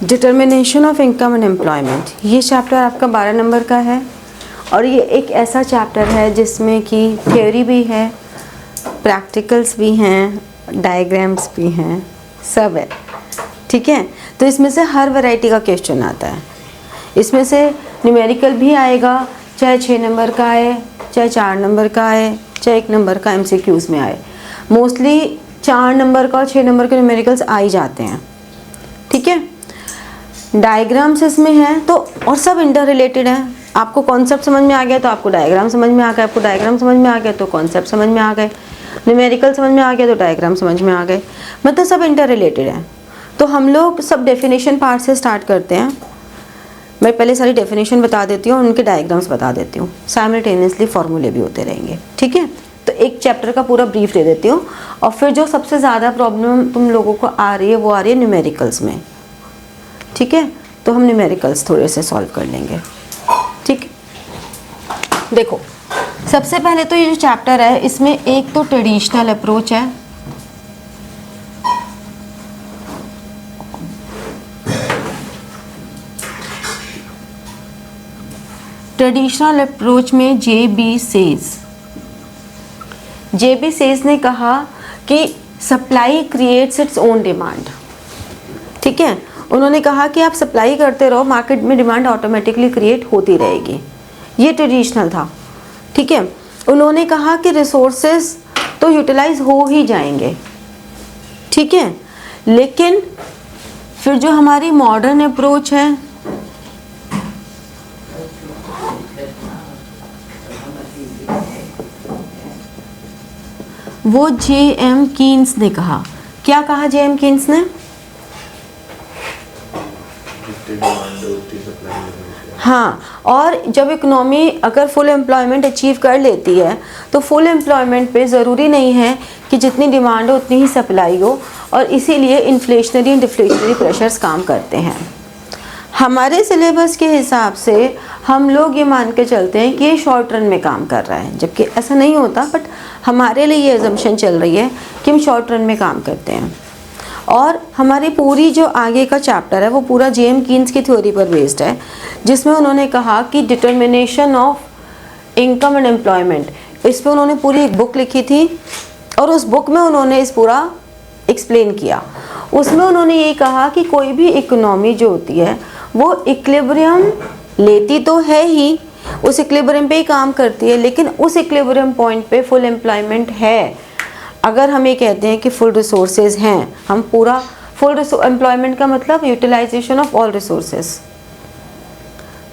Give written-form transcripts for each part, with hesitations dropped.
Determination of income and employment, ये chapter आपका 12 number का है और ये एक ऐसा चैप्टर है जिसमें कि थ्योरी भी है, प्रैक्टिकल्स भी हैं, डायग्राम्स भी हैं, सब है। ठीक है, तो इसमें से हर वैरायटी का क्वेश्चन आता है। इसमें से न्यूमेरिकल भी आएगा, चाहे 6 नंबर का आए, चाहे 4 नंबर का आए, चाहे 1 नंबर का MCQs में आए। मोस्टली 4 नंबर का और 6 नंबर के न्यूमेरिकल्स आ ही जाते हैं। ठीक है, डायग्राम्स इसमें हैं तो और सब इंटर रिलेटेड हैं। आपको कॉन्सेप्ट समझ में आ गया तो आपको डायग्राम समझ में आ गया, आपको डायग्राम समझ में आ गया तो कॉन्सेप्ट समझ में आ गए, न्यूमेरिकल समझ में आ गया तो डायग्राम समझ में आ गए, मतलब सब इंटर रिलेटेड हैं। तो हम लोग सब डेफिनेशन पार्ट से स्टार्ट करते हैं। मैं पहले सारी डेफिनेशन बता देती हूँ, उनके डायग्राम्स बता देती हूँ, साइमल्टेनियसली फॉर्मूले भी होते रहेंगे। ठीक है, तो एक चैप्टर का पूरा ब्रीफ दे देती हूँ और फिर जो सबसे ज़्यादा प्रॉब्लम तुम लोगों को आ रही है वो आ रही है न्यूमेरिकल्स में। ठीक है, तो हम न्यूमेरिकल्स थोड़े से सॉल्व कर लेंगे। ठीक, देखो सबसे पहले तो ये जो चैप्टर है इसमें एक तो ट्रेडिशनल अप्रोच है, ट्रेडिशनल अप्रोच में JB सेज ने कहा कि supply creates its own demand. ठीक है, उन्होंने कहा कि आप सप्लाई करते रहो, मार्केट में डिमांड ऑटोमेटिकली क्रिएट होती रहेगी। ये ट्रेडिशनल था। ठीक है, उन्होंने कहा कि रिसोर्सेज तो यूटिलाइज हो ही जाएंगे। ठीक है, लेकिन फिर जो हमारी मॉडर्न अप्रोच है वो JM कीन्स ने कहा। क्या कहा JM कीन्स ने? हाँ, और जब इकोनॉमी अगर फुल एम्प्लॉयमेंट अचीव कर लेती है तो फुल एम्प्लॉयमेंट पे ज़रूरी नहीं है कि जितनी डिमांड हो उतनी ही सप्लाई हो, और इसीलिए इन्फ्लेशनरी एंड डिफ्लेशनरी प्रेशर्स काम करते हैं। हमारे सिलेबस के हिसाब से हम लोग ये मान के चलते हैं कि ये शॉर्ट रन में काम कर रहा है, जबकि ऐसा नहीं होता, बट हमारे लिए ये अजम्पशन चल रही है कि हम शॉर्ट रन में काम करते हैं। और हमारी पूरी जो आगे का चैप्टर है वो पूरा JM कीन्स की थ्योरी पर बेस्ड है, जिसमें उन्होंने कहा कि determination of income and employment, इस पर उन्होंने पूरी एक बुक लिखी थी और उस बुक में उन्होंने इस पूरा एक्सप्लेन किया। उसमें उन्होंने ये कहा कि कोई भी इकोनॉमी जो होती है वो इक्विलिब्रियम लेती तो है ही, उस इक्विलिब्रियम पे ही काम करती है, लेकिन उस इक्विलिब्रियम पॉइंट पे फुल एम्प्लॉयमेंट है। अगर हम ये कहते हैं कि फुल रिसोर्सेज हैं, हम पूरा फुल एम्प्लॉयमेंट का मतलब यूटिलाइजेशन ऑफ ऑल रिसोर्सेज,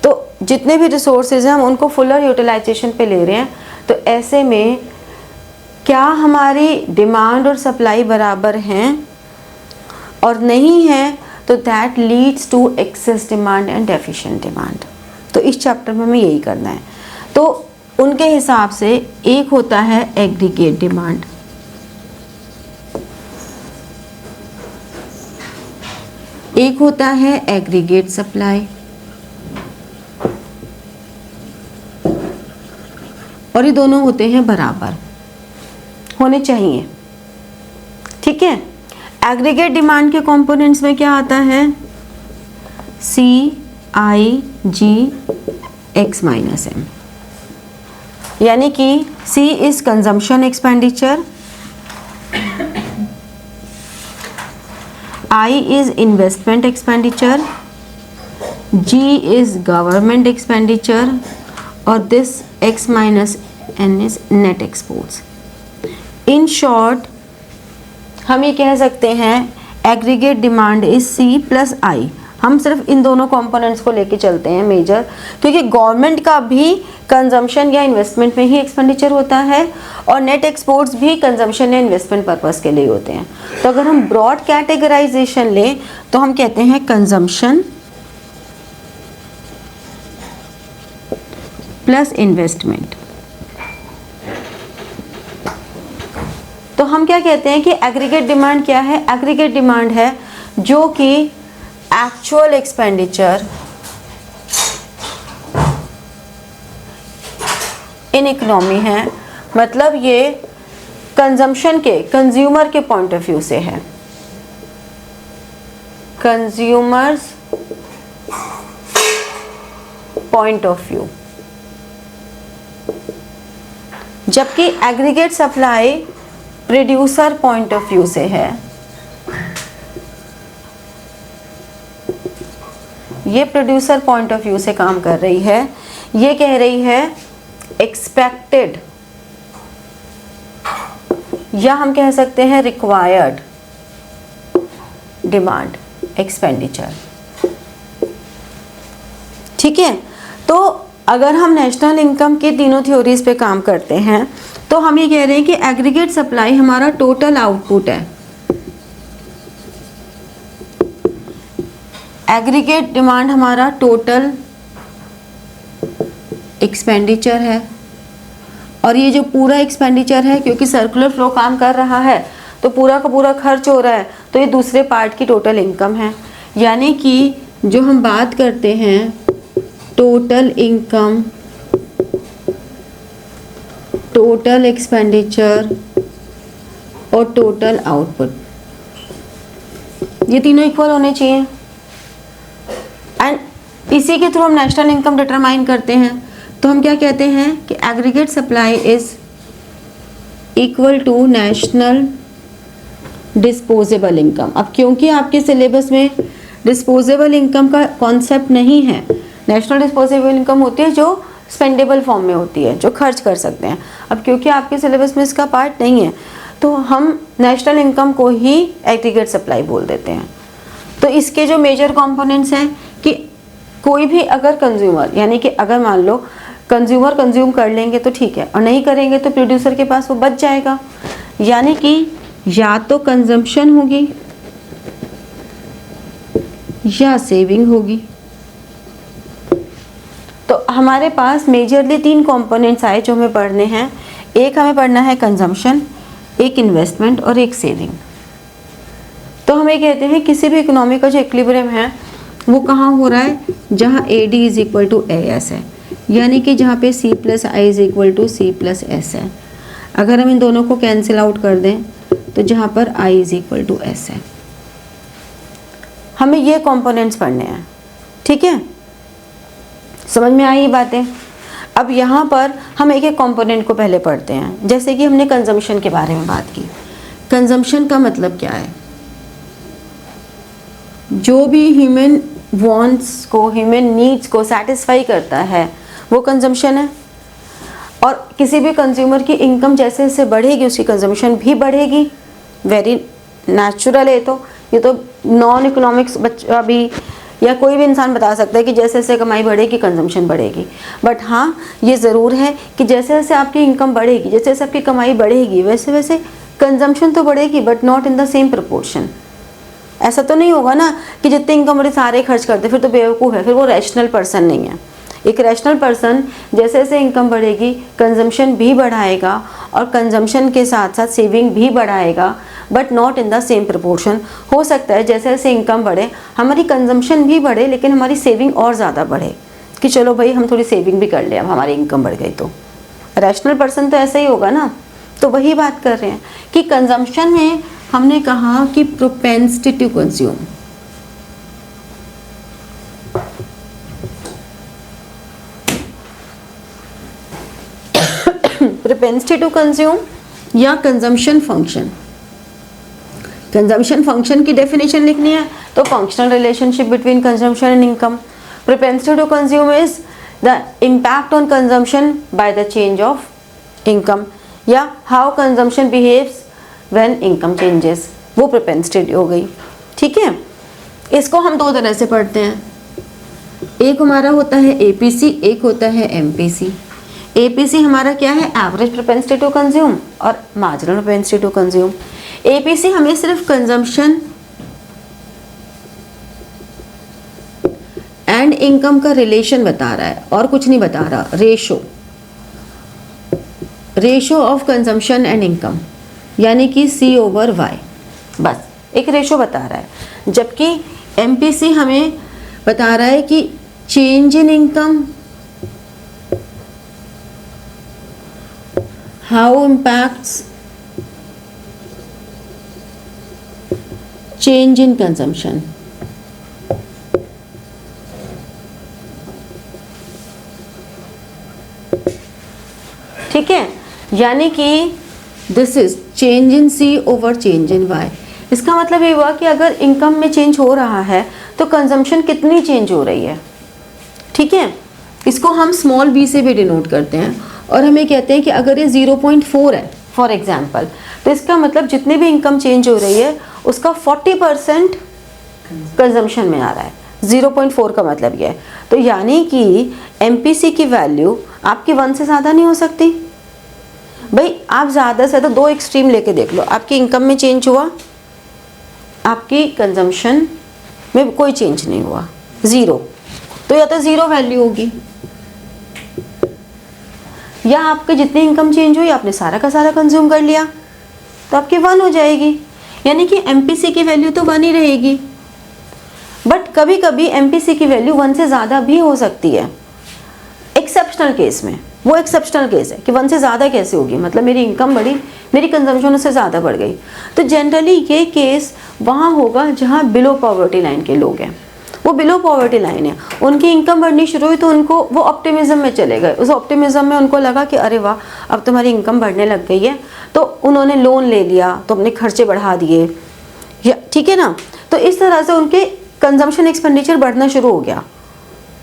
तो जितने भी रिसोर्सेज हैं हम उनको फुलर यूटिलाइजेशन पे ले रहे हैं। तो ऐसे में क्या हमारी डिमांड और सप्लाई बराबर हैं और नहीं है तो that leads to excess demand and deficient demand. तो इस चैप्टर में हमें यही करना है। तो उनके हिसाब से एक होता है एग्रीगेट डिमांड, एक होता है एग्रीगेट सप्लाई, और ये दोनों होते हैं बराबर, होने चाहिए। ठीक है, एग्रीगेट डिमांड के कंपोनेंट्स में क्या आता है? CIG(X-M), यानी कि C is consumption expenditure, I is investment expenditure, G is government expenditure, और this X minus N is net exports. In short, हम ये कह सकते हैं aggregate demand is C plus I। हम सिर्फ इन दोनों कंपोनेंट्स को लेके चलते हैं मेजर, क्योंकि गवर्नमेंट का भी कंजम्पशन या इन्वेस्टमेंट में ही एक्सपेंडिचर होता है और नेट एक्सपोर्ट्स भी कंजम्पशन या इन्वेस्टमेंट पर्पस के लिए होते हैं। तो अगर हम ब्रॉड कैटेगराइजेशन लें तो हम कहते हैं कंजम्पशन प्लस इन्वेस्टमेंट। तो हम क्या कहते हैं कि एग्रीगेट डिमांड क्या है? एग्रीगेट डिमांड है जो कि एक्चुअल एक्सपेंडिचर इन इकोनॉमी है, मतलब ये कंजम्पशन के, कंज्यूमर के पॉइंट ऑफ व्यू से है, कंज्यूमर्स पॉइंट ऑफ व्यू, जबकि aggregate supply producer point of view से है। ये प्रोड्यूसर पॉइंट ऑफ व्यू से काम कर रही है। ये कह रही है एक्सपेक्टेड, या हम कह सकते हैं रिक्वायर्ड डिमांड एक्सपेंडिचर। ठीक है, तो अगर हम नेशनल इनकम के तीनों थ्योरीज पे काम करते हैं तो हम ये कह रहे हैं कि एग्रीगेट सप्लाई हमारा टोटल आउटपुट है, एग्रीगेट डिमांड हमारा टोटल एक्सपेंडिचर है, और ये जो पूरा एक्सपेंडिचर है क्योंकि सर्कुलर फ्लो काम कर रहा है तो पूरा का पूरा खर्च हो रहा है, तो ये दूसरे पार्ट की टोटल इनकम है। यानी कि जो हम बात करते हैं टोटल इनकम, टोटल एक्सपेंडिचर और टोटल आउटपुट, ये तीनों इक्वल होने चाहिए। एंड इसी के थ्रू हम नेशनल इनकम डिटरमाइन करते हैं। तो हम क्या कहते हैं कि aggregate supply is equal to national disposable income. अब क्योंकि आपके सिलेबस में डिस्पोजेबल इनकम का कॉन्सेप्ट नहीं है, नेशनल डिस्पोजेबल इनकम होती है जो स्पेंडेबल फॉर्म में होती है, जो खर्च कर सकते हैं। अब क्योंकि आपके सिलेबस में इसका पार्ट नहीं है तो हम नेशनल इनकम को ही एग्रीगेट सप्लाई बोल देते हैं। तो इसके जो मेजर कंपोनेंट्स हैं कि कोई भी अगर कंज्यूमर, यानी कि अगर मान लो कंज्यूमर कंज्यूम कर लेंगे तो ठीक है, और नहीं करेंगे तो प्रोड्यूसर के पास वो बच जाएगा। यानी कि या तो कंजम्पशन होगी या सेविंग होगी। तो हमारे पास मेजरली तीन कंपोनेंट्स आए जो हमें पढ़ने हैं। एक हमें पढ़ना है कंजम्पशन, एक इन्वेस्टमेंट और एक सेविंग। तो हम ये कहते हैं किसी भी इकोनॉमी का जो इक्विलिब्रियम है वो कहाँ हो रहा है, जहाँ AD is equal to AS है, यानी कि जहाँ पे C plus I is equal to C plus S है। अगर हम इन दोनों को कैंसिल आउट कर दें तो जहाँ पर I is equal to S है। हमें ये कंपोनेंट्स पढ़ने हैं, ठीक है, समझ में आई ये बातें। अब यहाँ पर हम एक एक कंपोनेंट को पहले पढ़ते हैं। जैसे कि हमने कंजम्पशन के बारे में बात की। कंजम्पशन का मतलब क्या है, जो भी ह्यूमन वांट्स को, ह्यूमन नीड्स को सेटिस्फाई करता है वो कंजम्पशन है। और किसी भी कंज्यूमर की इनकम जैसे जैसे बढ़ेगी उसकी कंजम्पशन भी बढ़ेगी, वेरी नेचुरल है। ये तो नॉन इकोनॉमिक्स बच्चा भी या कोई भी इंसान बता सकता है कि जैसे जैसे कमाई बढ़ेगी कंजम्पशन बढ़ेगी। बट हाँ, ये ज़रूर है कि जैसे जैसे आपकी इनकम बढ़ेगी, जैसे जैसे आपकी कमाई बढ़ेगी, वैसे वैसे कंजम्पशन तो बढ़ेगी but not in the same proportion. ऐसा तो नहीं होगा ना कि जितनी इनकम बढ़े सारे खर्च करते, फिर तो बेवकूफ़ है, फिर वो रैशनल पर्सन नहीं है। एक रैशनल पर्सन जैसे जैसे इनकम बढ़ेगी कंजम्पशन भी बढ़ाएगा और कंजम्पशन के साथ साथ सेविंग भी बढ़ाएगा, but not in the same proportion. हो सकता है जैसे जैसे इनकम बढ़े हमारी कंजम्पशन भी बढ़े लेकिन हमारी सेविंग और ज़्यादा बढ़े, कि चलो भाई हम थोड़ी सेविंग भी कर ले, अब हमारी इनकम बढ़ गई। तो रैशनल पर्सन तो ऐसा ही होगा ना। तो वही बात कर रहे हैं कि कंजम्पशन में हमने कहा कि propensity to consume, propensity to consume या कंजम्पशन फंक्शन। कंजम्पशन फंक्शन की डेफिनेशन लिखनी है तो functional relationship between consumption and income. Propensity to consume is the impact on consumption by the change of income, या how consumption behaves when income changes, वो propensity हो गई। ठीक है, इसको हम दो तरह से पढ़ते हैं। एक हमारा होता है APC, एक होता है MPC। APC हमारा क्या है, एवरेज प्रोपेंसिटी टू कंज्यूम, और marginal propensity to consume. APC हमें सिर्फ कंजम्पशन एंड इनकम का रिलेशन बता रहा है और कुछ नहीं बता रहा। Ratio of consumption and income, यानी कि C/Y, बस एक रेशो बता रहा है। जबकि MPC हमें बता रहा है कि change in income how impacts change in consumption. ठीक है, यानी कि this is change in C over change in Y. इसका मतलब ये हुआ कि अगर इनकम में चेंज हो रहा है तो कंजम्पशन कितनी चेंज हो रही है। ठीक है, इसको हम स्मॉल b से भी डिनोट करते हैं और हमें कहते हैं कि अगर ये 0.4 है फॉर एग्जांपल, तो इसका मतलब जितनी भी इनकम चेंज हो रही है उसका 40% कंजम्पशन में आ रहा है। 0.4 का मतलब ये है, तो यानी कि MPC की वैल्यू आपकी 1 से ज़्यादा नहीं हो सकती। भाई आप ज़्यादा से ज़्यादा दो एक्सट्रीम लेके देख लो, आपकी इनकम में चेंज हुआ, आपकी कंजम्पशन में कोई चेंज नहीं हुआ, 0, तो या तो 0 वैल्यू होगी, या आपकी जितनी इनकम चेंज हुई आपने सारा का सारा कंज्यूम कर लिया तो आपकी 1 हो जाएगी, यानी कि MPC की वैल्यू तो 1 ही रहेगी। बट कभी कभी MPC की वैल्यू 1 से ज़्यादा भी हो सकती है एक्सेप्शनल केस में। वो एक्सेप्शनल केस है कि 1 से ज़्यादा कैसे होगी, मतलब मेरी इनकम बढ़ी, मेरी कंजम्पशन उससे ज़्यादा बढ़ गई। तो जनरली ये केस वहाँ होगा जहाँ बिलो पॉवर्टी लाइन के लोग हैं। वो बिलो पॉवर्टी लाइन है, उनकी इनकम बढ़नी शुरू हुई तो उनको वो ऑप्टिमिज्म में चले गए। उस ऑप्टिमिज्म में उनको लगा कि अरे वाह अब तुम्हारी इनकम बढ़ने लग गई है, तो उन्होंने लोन ले लिया, तो अपने खर्चे बढ़ा दिए, या ठीक है ना। तो इस तरह से उनके कंजम्पशन एक्सपेंडिचर बढ़ना शुरू हो गया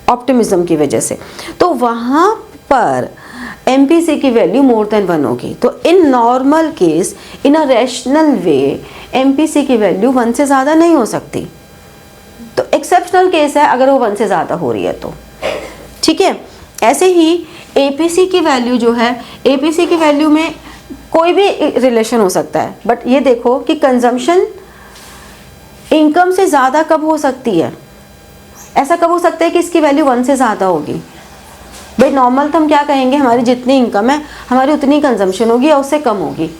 ऑप्टिमिज्म की वजह से, तो वहाँ पर MPC की वैल्यू मोर देन 1 होगी। तो in normal case, in a rational way, MPC की वैल्यू 1 से ज़्यादा नहीं हो सकती। तो एक्सेप्शनल केस है अगर वो 1 से ज़्यादा हो रही है तो, ठीक है। ऐसे ही APC की वैल्यू जो है, APC की वैल्यू में कोई भी रिलेशन हो सकता है, बट ये देखो कि कंजम्पशन इनकम से ज़्यादा कब हो सकती है। ऐसा कब हो सकता है कि इसकी वैल्यू 1 से ज़्यादा होगी। भाई नॉर्मल तो हम क्या कहेंगे, हमारी जितनी इनकम है हमारी उतनी कंजम्पशन होगी या उससे कम होगी।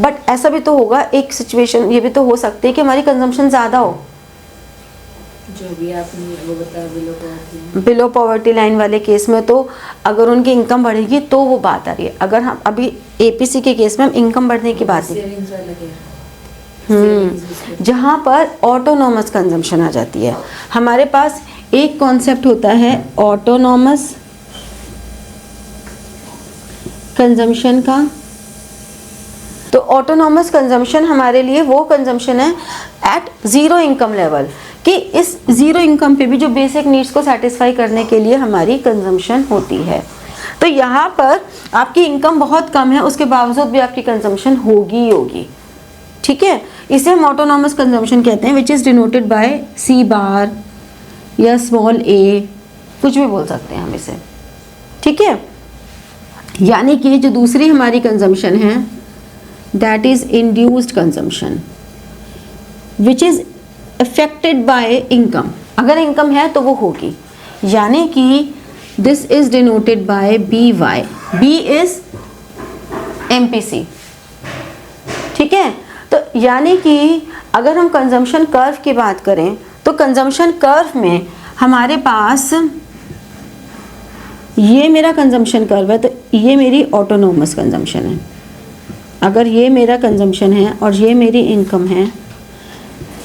बट ऐसा भी तो होगा, एक सिचुएशन ये भी तो हो सकती है कि हमारी कंजम्पशन ज़्यादा हो। जो भी आपने वो बताया बिलो पॉवर्टी लाइन वाले केस में तो अगर उनकी इनकम बढ़ेगी तो वो बात आ रही है। अगर हम अभी APC के केस में हम इनकम बढ़ने की बात जहाँ पर ऑटोनॉमस कंजम्पशन आ जाती है। हमारे पास एक कॉन्सेप्ट होता है ऑटोनॉमस कंजम्पशन का। तो ऑटोनॉमस कंजम्पशन हमारे लिए वो कंजम्पशन है एट ज़ीरो इनकम लेवल, कि इस ज़ीरो इनकम पे भी जो बेसिक नीड्स को सेटिस्फाई करने के लिए हमारी कंजम्पशन होती है। तो यहाँ पर आपकी इनकम बहुत कम है, उसके बावजूद भी आपकी कंजम्पशन होगी ही होगी, ठीक है। इसे हम ऑटोनॉमस कंजम्पशन कहते हैं, which is denoted by C बार या स्मॉल a, कुछ भी बोल सकते हैं हम इसे, ठीक है। यानी कि जो दूसरी हमारी कंजम्पशन है that is induced consumption which is affected by income. अगर इनकम है तो वो होगी, यानी कि this is denoted by BY। B is MPC, ठीक है। तो यानी कि अगर हम कंजम्पशन कर्व की बात करें तो कंजम्पशन कर्व में हमारे पास ये मेरा कंजम्पशन कर्व है, तो ये मेरी ऑटोनॉमस कंजम्पशन है। अगर ये मेरा कंजम्पशन है और ये मेरी इनकम है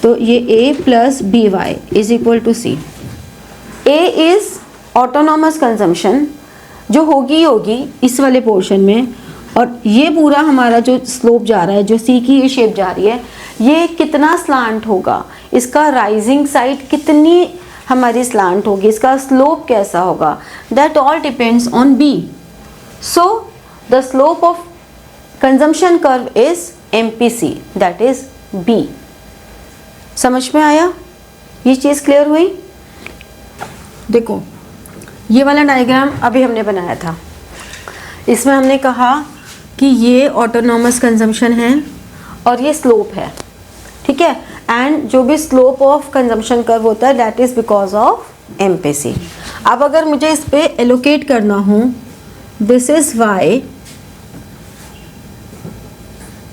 तो ये A plus BY is equal to C। A is autonomous consumption जो होगी इस वाले पोर्शन में, और ये पूरा हमारा जो स्लोप जा रहा है, जो C की ये शेप जा रही है, ये कितना स्लांट होगा, इसका राइजिंग साइड कितनी हमारी स्लांट होगी, इसका स्लोप कैसा होगा, that all depends on B। So the slope of consumption curve is MPC, that is B। समझ में आया? ये चीज़ क्लियर हुई? देखो ये वाला डायग्राम अभी हमने बनाया था, इसमें हमने कहा कि ये ऑटोनॉमस कंजम्पशन है और ये स्लोप है, ठीक है। एंड जो भी स्लोप ऑफ कंजम्पशन कर्व होता है that is because of MPC। अब अगर मुझे इस पे एलोकेट करना हो, this is Y,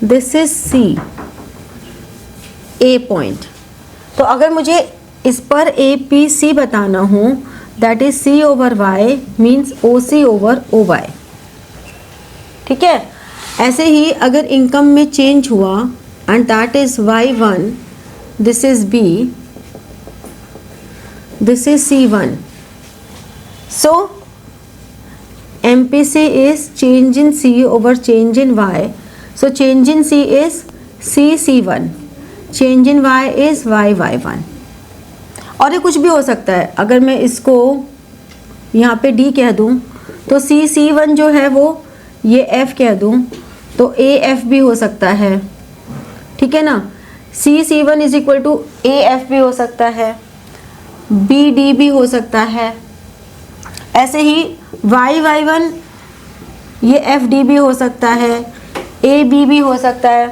this is C, A point. तो अगर मुझे इस पर APC बताना हो that is C over Y means OC over OY, ठीक है। ऐसे ही अगर इनकम में चेंज हुआ and that is Y1, this is B, this is C1। So MPC is change in C over change in Y. So change in C is C1, change in Y is Y1. और ये कुछ भी हो सकता है, अगर मैं इसको यहाँ पे D कह दूँ तो C1 जो है वो ये F कह दूँ तो AF भी हो सकता है, ठीक है ना। C1 is equal to AF भी हो सकता है, BD भी हो सकता है, ऐसे ही Y1 ये FD भी हो सकता है, AB भी हो सकता है।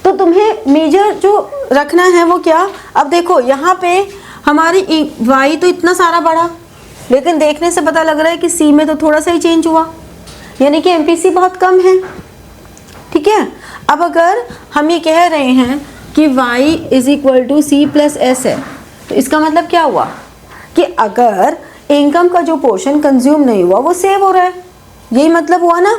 तो तुम्हें मेजर जो रखना है वो क्या, अब देखो यहाँ पे हमारी Y तो इतना सारा बढ़ा, लेकिन देखने से पता लग रहा है कि C में तो थोड़ा सा ही चेंज हुआ, यानी कि MPC बहुत कम है, ठीक है। अब अगर हम ये कह रहे हैं कि Y is equal to C plus S है, तो इसका मतलब क्या हुआ कि अगर इनकम का जो पोर्शन कंज्यूम नहीं हुआ वो सेव हो रहा है, यही मतलब हुआ ना।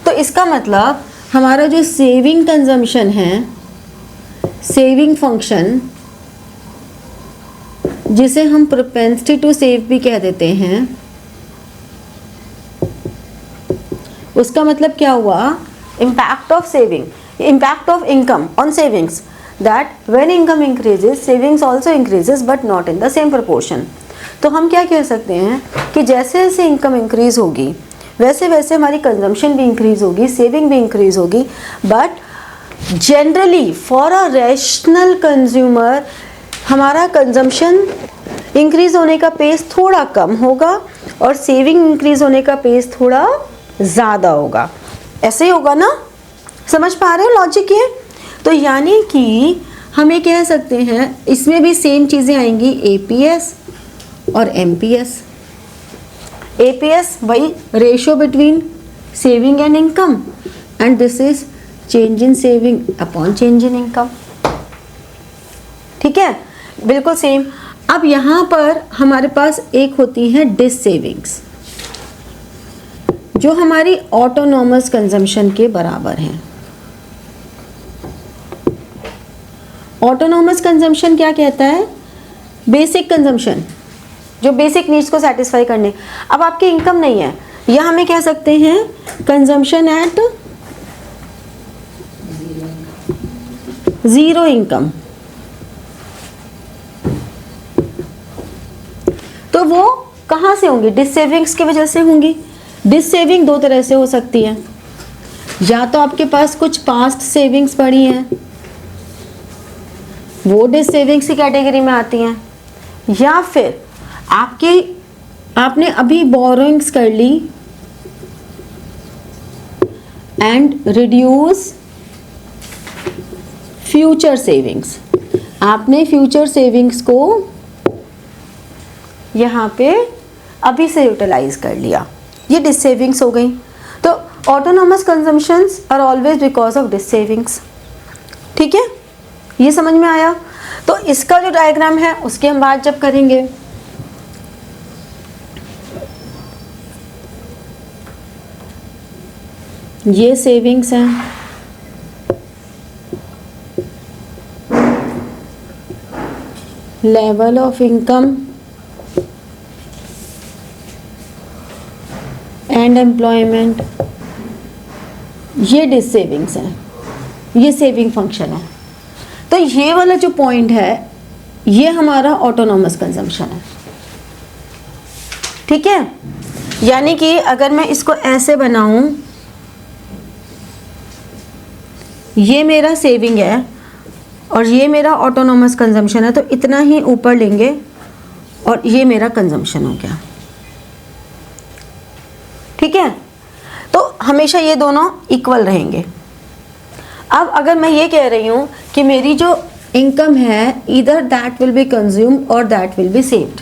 तो इसका मतलब हमारा जो सेविंग कंजम्पशन है, सेविंग फंक्शन जिसे हम प्रोपेंसिटी टू सेव भी कह देते हैं, उसका मतलब क्या हुआ, impact of saving, impact of income on savings, that when income increases savings also increases but not in the same proportion. तो हम क्या कह सकते हैं कि जैसे जैसे इनकम इंक्रीज होगी वैसे वैसे हमारी कंजम्पशन भी इंक्रीज होगी, सेविंग भी इंक्रीज होगी, but generally for a rational consumer हमारा कंजम्पशन इंक्रीज होने का पेस थोड़ा कम होगा और सेविंग इंक्रीज होने का पेस थोड़ा ज़्यादा होगा, ऐसे ही होगा ना। समझ पा रहे हो लॉजिक ये। तो यानी कि हम ये कह सकते हैं इसमें भी सेम चीज़ें आएंगी, APS और MPS। APS वही ratio between saving and income, and this is change in saving upon change in income, ठीक है, बिल्कुल सेम। अब यहाँ पर हमारे पास एक होती है डिस सेविंग्स, जो हमारी ऑटोनॉमस कंजम्पशन के बराबर है। ऑटोनॉमस कंजम्पशन क्या कहता है, बेसिक कंजम्पशन, जो बेसिक नीड्स को सेटिस्फाई करने। अब आपकी इनकम नहीं है, या हमें कह सकते हैं कंजम्पशन एट जीरो इनकम। तो वो कहाँ से होंगी, डिस सेविंग्स की वजह से होंगी। डिस सेविंग दो तरह से हो सकती है, या तो आपके पास कुछ पास्ट सेविंग्स पड़ी हैं, वो डिस सेविंग्स की कैटेगरी में आती हैं, या फिर आपने अभी बोरोइंग्स कर ली एंड रिड्यूस फ्यूचर सेविंग्स, आपने फ्यूचर सेविंग्स को यहाँ पे अभी से यूटिलाइज कर लिया, ये डिस सेविंग्स हो गई। तो autonomous consumptions are always because of dissavings, ठीक है, ये समझ में आया। तो इसका जो डायग्राम है उसकी हम बात जब करेंगे, ये सेविंग्स हैं, level of income and employment, ये डिस सेविंग्स हैं, ये सेविंग फंक्शन है। तो ये वाला जो पॉइंट है ये हमारा ऑटोनॉमस कंजम्पशन है, ठीक है। यानी कि अगर मैं इसको ऐसे बनाऊं, ये मेरा सेविंग है और ये मेरा ऑटोनॉमस कंजम्पशन है, तो इतना ही ऊपर लेंगे और ये मेरा कंजम्पशन हो गया, ठीक है। तो हमेशा ये दोनों इक्वल रहेंगे। अब अगर मैं ये कह रही हूँ कि मेरी जो इनकम है either that will be consumed और दैट विल बी सेव्ड,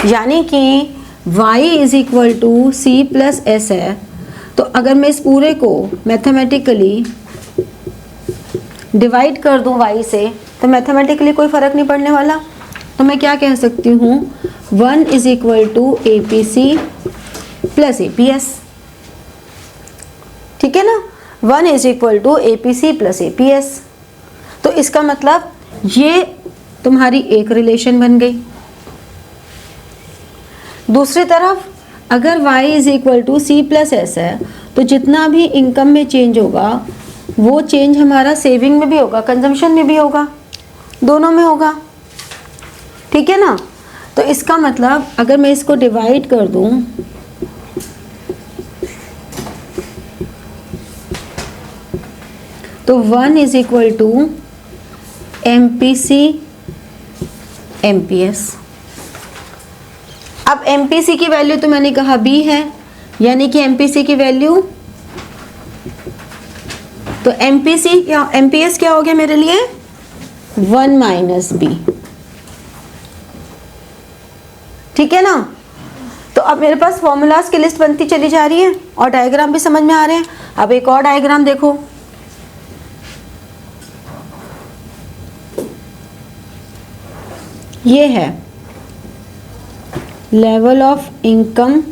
यानी कि y is equal to C plus S है, तो अगर मैं इस पूरे को मैथमेटिकली डिवाइड कर दूं y से, तो मैथमेटिकली कोई फ़र्क नहीं पड़ने वाला। तो मैं क्या कह सकती हूँ, 1 is equal to APC plus APS, ठीक है ना, 1 is equal to APC plus APS। तो इसका मतलब ये तुम्हारी एक रिलेशन बन गई। दूसरी तरफ अगर y is equal to C plus S है तो जितना भी इनकम में चेंज होगा वो चेंज हमारा सेविंग में भी होगा, कंजम्पशन में भी होगा, दोनों में होगा। ठीक है ना। तो इसका मतलब अगर मैं इसको डिवाइड कर दूं तो 1 is equal to MPC MPS। अब MPC की वैल्यू तो मैंने कहा B है, यानी कि MPC की वैल्यू, तो MPC या MPS क्या हो गया मेरे लिए 1 माइनस B। ठीक है ना। तो अब मेरे पास फॉर्मूलाज की लिस्ट बनती चली जा रही है और डायग्राम भी समझ में आ रहे हैं। अब एक और डायग्राम देखो, ये है लेवल ऑफ इनकम।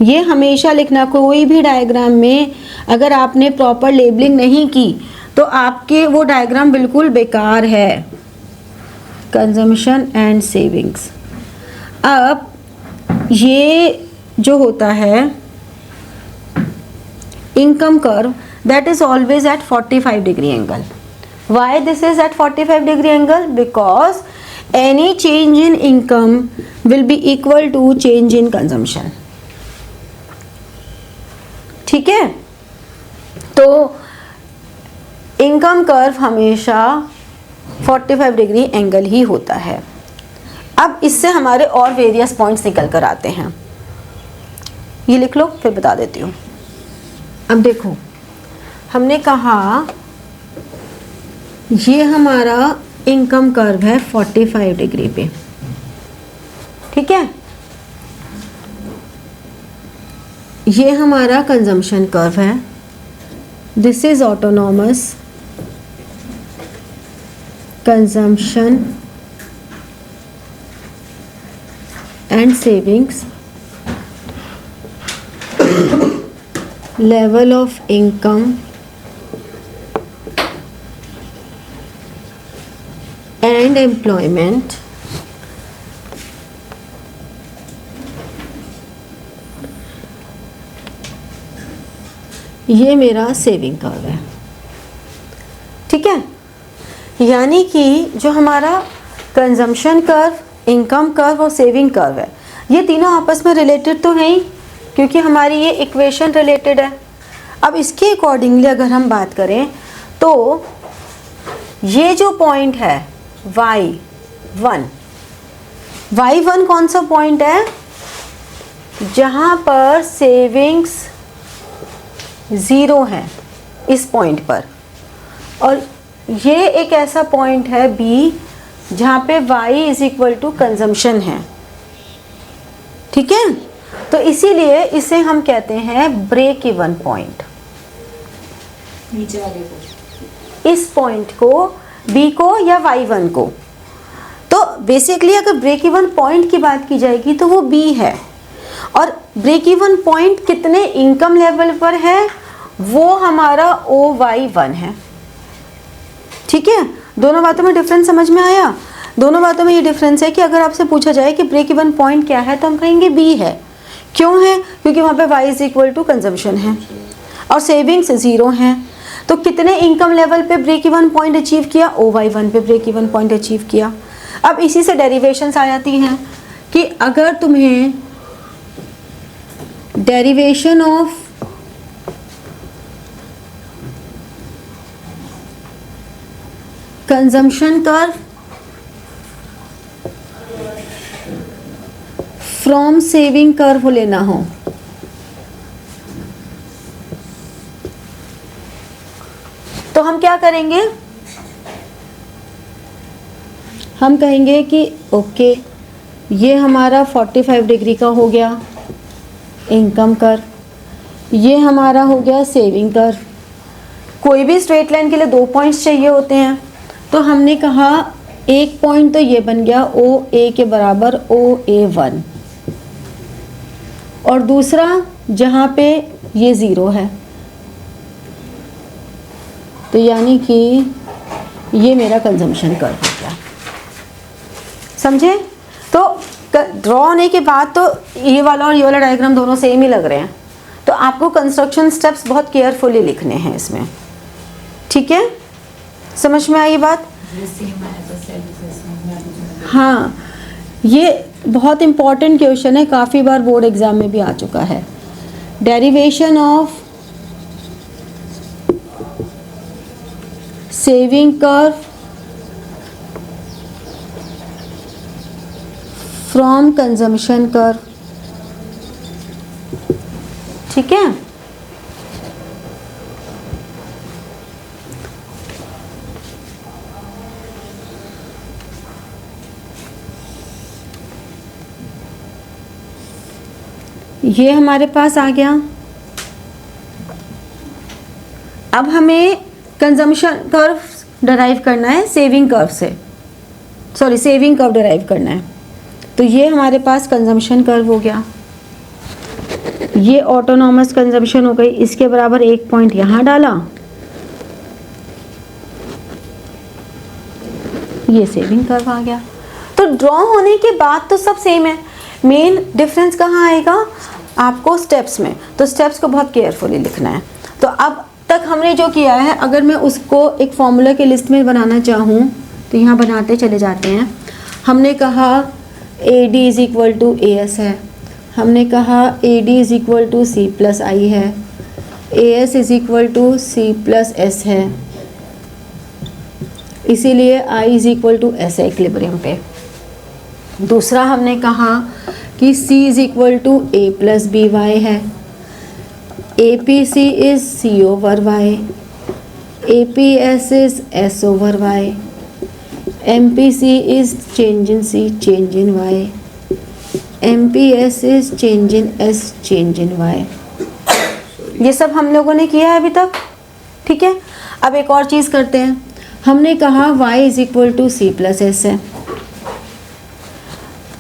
ये हमेशा लिखना, कोई भी डायग्राम में अगर आपने प्रॉपर लेबलिंग नहीं की तो आपके वो डायग्राम बिल्कुल बेकार है। Consumption and savings. अब ये जो होता है income curve, that is always at 45 degree angle. Why this is at 45 degree angle? Because any change in income will be equal to change in consumption. ठीक है। तो इनकम कर्व हमेशा 45 degree angle ही होता है। अब इससे हमारे और वेरियस पॉइंट्स निकल कर आते हैं, ये लिख लो फिर बता देती हूँ। अब देखो, हमने कहा ये हमारा इनकम कर्व है 45 डिग्री पे। ठीक है। ये हमारा कंजम्पशन कर्व है, this is autonomous consumption and savings, level of income and employment, ये मेरा सेविंग कर्व है। ठीक है। यानी कि जो हमारा कंजम्पशन कर्व, इनकम कर्व और सेविंग कर्व है, ये तीनों आपस में रिलेटेड तो हैं ही, क्योंकि हमारी ये इक्वेशन रिलेटेड है। अब इसके अकॉर्डिंगली अगर हम बात करें तो ये जो पॉइंट है y1 कौन सा पॉइंट है, जहां पर सेविंग्स 0 है, इस पॉइंट पर। और ये एक ऐसा पॉइंट है B जहां पे y is equal to consumption है। ठीक है। तो इसीलिए इसे हम कहते हैं ब्रेक इवन पॉइंट। नीचे वाले को, इस पॉइंट को, B को या y1 को। तो बेसिकली अगर ब्रेक इवन पॉइंट की बात की जाएगी तो वो B है। और ब्रेक इवन पॉइंट कितने इनकम लेवल पर है, वो हमारा OY1 है। ठीक है। दोनों बातों में डिफरेंस समझ में आया। दोनों बातों में ये डिफरेंस है कि अगर आपसे पूछा जाए कि ब्रेक इवन पॉइंट क्या है तो हम कहेंगे B है। क्यों है? क्योंकि वहाँ पे y is equal to consumption है और सेविंग्स 0 है। तो कितने इनकम लेवल पे ब्रेक इवन पॉइंट अचीव किया, OY1 पे ब्रेक इवन पॉइंट अचीव किया। अब इसी से डेरिवेशंस आ जाती हैं कि अगर तुम्हें derivation of consumption curve from saving curve लेना हो तो हम क्या करेंगे, हम कहेंगे कि ओके ये हमारा 45 डिग्री का हो गया इनकम कर्व, ये हमारा हो गया सेविंग कर्व। कोई भी स्ट्रेट लाइन के लिए 2 पॉइंट्स चाहिए होते हैं, तो हमने कहा एक पॉइंट तो ये बन गया OA के बराबर OA1 और दूसरा जहाँ पे ये 0 है, तो यानी कि ये मेरा कंजम्पशन कर्व हो गया। समझे? तो ड्रॉ होने के बाद तो ये वाला और ये वाला डायग्राम दोनों सेम ही लग रहे हैं, तो आपको कंस्ट्रक्शन स्टेप्स बहुत केयरफुली लिखने हैं इसमें, ठीक है? समझ में आई बात? हाँ, ये बहुत इम्पॉर्टेंट क्वेश्चन है, काफ़ी बार बोर्ड एग्जाम में भी आ चुका है। Derivation of saving curve from consumption curve, ठीक है? ये हमारे पास आ गया। अब हमें कंजम्पशन कर्व डिराइव करना है सेविंग कर्व से, सॉरी सेविंग कर्व डिराइव करना है। तो ये हमारे पास कंजम्पशन कर्व हो गया, ये ऑटोनॉमस कंजम्पशन हो गई, इसके बराबर एक पॉइंट यहाँ डाला, ये सेविंग कर्व आ गया। तो ड्रॉ होने के बाद तो सब सेम है, मेन डिफरेंस कहाँ आएगा आपको स्टेप्स में, तो स्टेप्स को बहुत केयरफुली लिखना है। तो अब तक हमने जो किया है, अगर मैं उसको एक फॉर्मूला के लिस्ट में बनाना चाहूँ तो यहाँ बनाते चले जाते हैं। हमने कहा AD is equal to AS है, हमने कहा AD is equal to C plus I है, AS is equal to C plus S है, इसीलिए I is equal to S है इक्विलिब्रियम पे। दूसरा हमने कहा कि C is equal to A plus BY है, APC is C over Y, APS is S over Y, MPC is change in C change in Y, MPS is change in S change in Y। ये सब हम लोगों ने किया है अभी तक, ठीक है? अब एक और चीज़ करते हैं। हमने कहा Y is equal to C plus S है,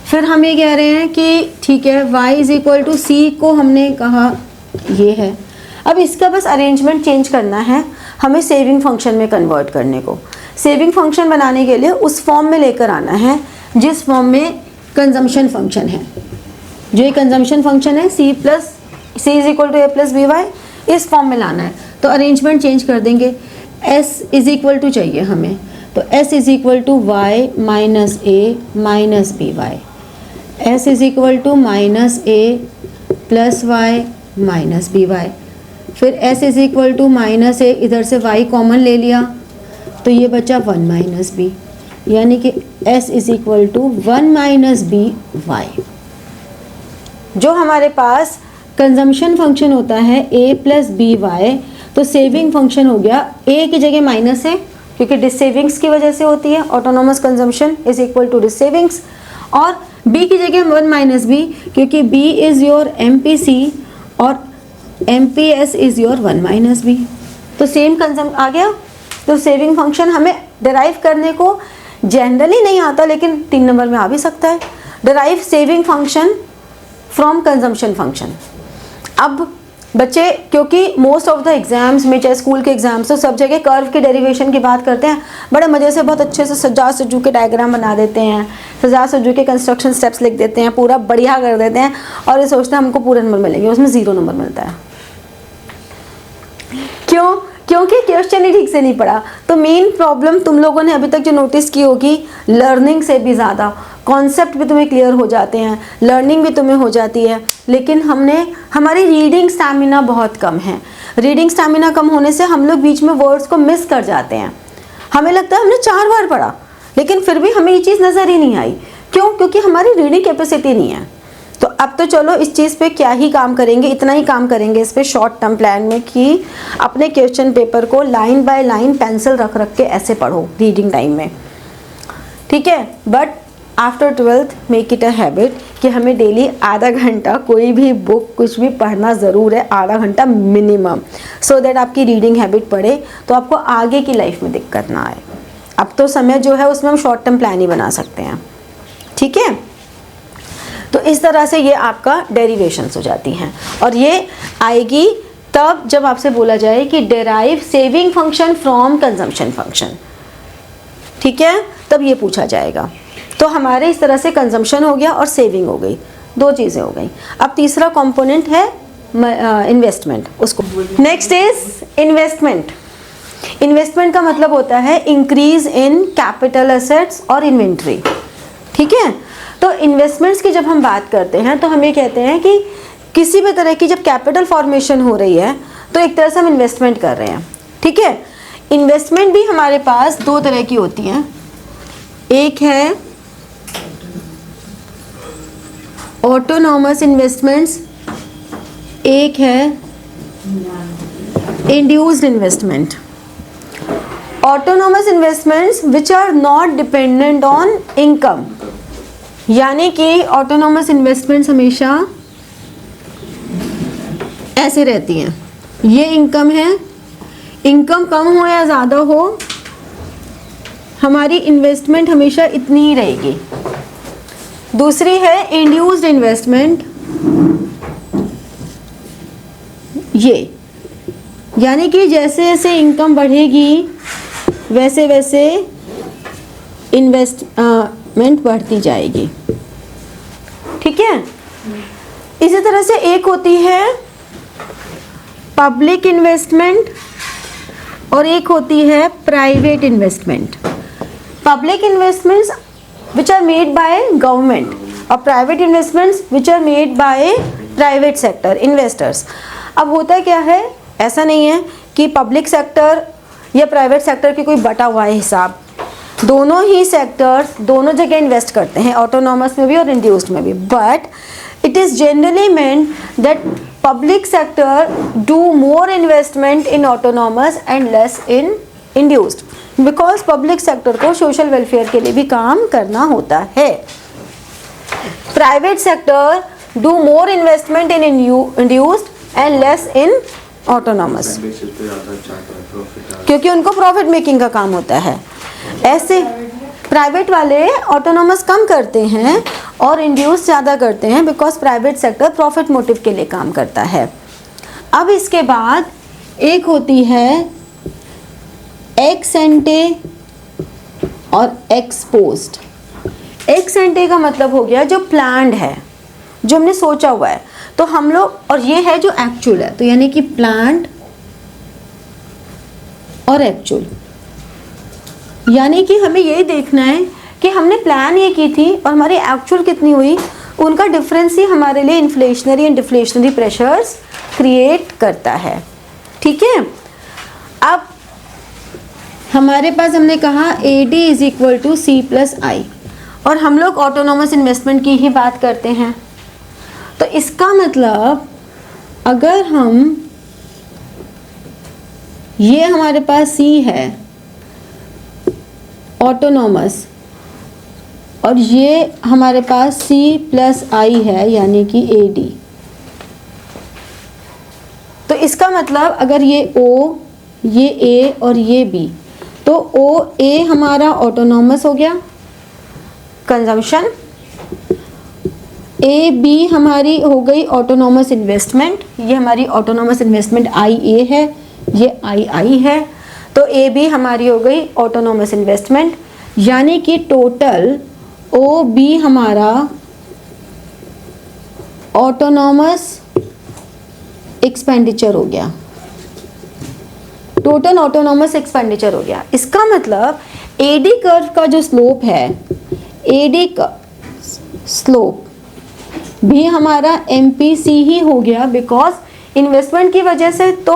फिर हम ये कह रहे हैं कि ठीक है y is equal to C को हमने कहा ये है। अब इसका बस अरेंजमेंट चेंज करना है हमें सेविंग फंक्शन में कन्वर्ट करने को। सेविंग फंक्शन बनाने के लिए उस फॉर्म में लेकर आना है जिस फॉर्म में कंजम्पशन फंक्शन है। जो ये कंजम्पशन फंक्शन है C is equal to A plus BY, इस फॉर्म में लाना है। तो अरेंजमेंट चेंज कर देंगे, S इज इक्वल टू चाहिए हमें, तो S is equal to Y minus A minus BY, S is equal to minus A plus Y minus BY, फिर S is equal to minus A, इधर से Y common ले लिया तो ये बचा 1 माइनस B, यानी कि S is equal to 1 minus BY। जो हमारे पास कंजम्पशन फंक्शन होता है A प्लस BY, तो सेविंग फंक्शन हो गया A की जगह माइनस है क्योंकि डिस सेविंग्स की वजह से होती है, autonomous consumption is equal to dissavings, और B की जगह 1 माइनस B क्योंकि B इज़ योर MPC और MPS is your 1 minus B। तो सेम कंजम आ गया। तो सेविंग फंक्शन हमें डिराइव करने को जनरली नहीं आता, लेकिन 3 नंबर में आ भी सकता है। Derive saving function from consumption function. अब बच्चे, क्योंकि मोस्ट ऑफ द एग्जाम्स में, चाहे स्कूल के एग्जाम्स तो सब जगह कर्व के डेरिवेशन की बात करते हैं, बड़े मज़े से बहुत अच्छे से सजा सजू के डायग्राम बना देते हैं, सजा सजू के कंस्ट्रक्शन स्टेप्स लिख देते हैं, पूरा बढ़िया कर देते हैं और ये सोचते हैं हमको पूरे नंबर मिलेंगे, उसमें 0 नंबर मिलता है। क्यों? क्योंकि क्वेश्चन ही ठीक से नहीं पढ़ा। तो मेन प्रॉब्लम तुम लोगों ने अभी तक जो नोटिस की होगी, लर्निंग से भी ज़्यादा कॉन्सेप्ट भी तुम्हें क्लियर हो जाते हैं, लर्निंग भी तुम्हें हो जाती है, लेकिन हमारी रीडिंग स्टैमिना बहुत कम है। रीडिंग स्टैमिना कम होने से हम लोग बीच में वर्ड्स को मिस कर जाते हैं। हमें लगता है हमने 4 बार पढ़ा, लेकिन फिर भी हमें ये चीज़ नज़र ही नहीं आई। क्यों? क्योंकि हमारी रीडिंग कैपेसिटी नहीं है। तो अब तो चलो इस चीज़ पे क्या ही काम करेंगे, इतना ही काम करेंगे इस पे शॉर्ट टर्म प्लान में कि अपने क्वेश्चन पेपर को लाइन बाय लाइन पेंसिल रख रख के ऐसे पढ़ो रीडिंग टाइम में, ठीक है? But after 12th make it a habit कि हमें डेली आधा घंटा कोई भी बुक कुछ भी पढ़ना ज़रूर है, आधा घंटा मिनिमम, सो दैट आपकी रीडिंग हैबिट पढ़े तो आपको आगे की लाइफ में दिक्कत ना आए। अब तो समय जो है उसमें हम शॉर्ट टर्म प्लान ही बना सकते हैं, ठीक है? तो इस तरह से ये आपका डेरिवेशंस हो जाती हैं, और ये आएगी तब जब आपसे बोला जाए कि derive saving function from consumption function, ठीक है? तब ये पूछा जाएगा। तो हमारे इस तरह से कंजम्पशन हो गया और सेविंग हो गई, दो चीज़ें हो गई। अब तीसरा कंपोनेंट है इन्वेस्टमेंट, उसको नेक्स्ट इज इन्वेस्टमेंट। इन्वेस्टमेंट का मतलब होता है इंक्रीज इन कैपिटल एसेट्स और इन्वेंट्री, ठीक है। तो इन्वेस्टमेंट्स की जब हम बात करते हैं तो हम ये कहते हैं कि किसी भी तरह की जब कैपिटल फॉर्मेशन हो रही है तो एक तरह से हम इन्वेस्टमेंट कर रहे हैं, ठीक है। इन्वेस्टमेंट भी हमारे पास दो तरह की होती हैं, एक है ऑटोनॉमस इन्वेस्टमेंट्स, एक है induced investment. Autonomous investments which are not dependent on income, यानी कि ऑटोनॉमस इन्वेस्टमेंट्स हमेशा ऐसे रहती हैं, ये इनकम है, इनकम कम हो या ज़्यादा हो हमारी इन्वेस्टमेंट हमेशा इतनी ही रहेगी। दूसरी है इंड्यूस्ड इन्वेस्टमेंट, ये यानी कि जैसे जैसे इनकम बढ़ेगी वैसे वैसे इन्वेस्टमेंट बढ़ती जाएगी, ठीक है। इसी तरह से एक होती है पब्लिक इन्वेस्टमेंट और एक होती है private investment. Public investments which are made by government और private investments which are made by private sector investors। अब होता क्या है, ऐसा नहीं है कि पब्लिक सेक्टर या प्राइवेट सेक्टर की कोई बटा हुआ है हिसाब, दोनों ही सेक्टर्स दोनों जगह इन्वेस्ट करते हैं, ऑटोनॉमस में भी और इंड्यूस्ड में भी, but it is generally meant that public sector do more investment in autonomous and less in induced, because public sector को social welfare के लिए भी काम करना होता है। Private sector do more investment in induced and less in autonomous, क्योंकि उनको प्रॉफिट मेकिंग का काम होता है। ऐसे प्राइवेट वाले ऑटोनॉमस कम करते हैं और इंड्यूस ज़्यादा करते हैं, because private sector profit motive के लिए काम करता है। अब इसके बाद एक होती है एक्स एंटे और एक्स पोस्ट। एक्स एंटे का मतलब हो गया जो प्लान्ड है, जो हमने सोचा हुआ है, तो हम लोग, और ये है जो एक्चुअल है, तो यानी कि प्लान्ड और एक्चुअल, यानी कि हमें यही देखना है कि हमने प्लान ये की थी और हमारी एक्चुअल कितनी हुई, उनका डिफरेंस ही हमारे लिए inflationary and deflationary pressures create करता है, ठीक है। अब हमारे पास हमने कहा AD is equal to C+I, और हम लोग ऑटोनॉमस इन्वेस्टमेंट की ही बात करते हैं, तो इसका मतलब अगर हम, ये हमारे पास C है ऑटोनॉमस और ये हमारे पास C+I है यानी कि AD, तो इसका मतलब अगर ये O, ये A और ये B, तो OA हमारा ऑटोनॉमस हो गया कंजम्पशन, AB हमारी हो गई ऑटोनॉमस इन्वेस्टमेंट, ये हमारी ऑटोनॉमस इन्वेस्टमेंट IA है, ये II है, तो AB हमारी हो गई ऑटोनॉमस इन्वेस्टमेंट, यानी कि टोटल OB हमारा ऑटोनॉमस एक्सपेंडिचर हो गया, टोटल ऑटोनॉमस एक्सपेंडिचर हो गया। इसका मतलब AD कर्व का जो स्लोप है, AD का स्लोप भी हमारा MPC ही हो गया, बिकॉज इन्वेस्टमेंट की वजह से तो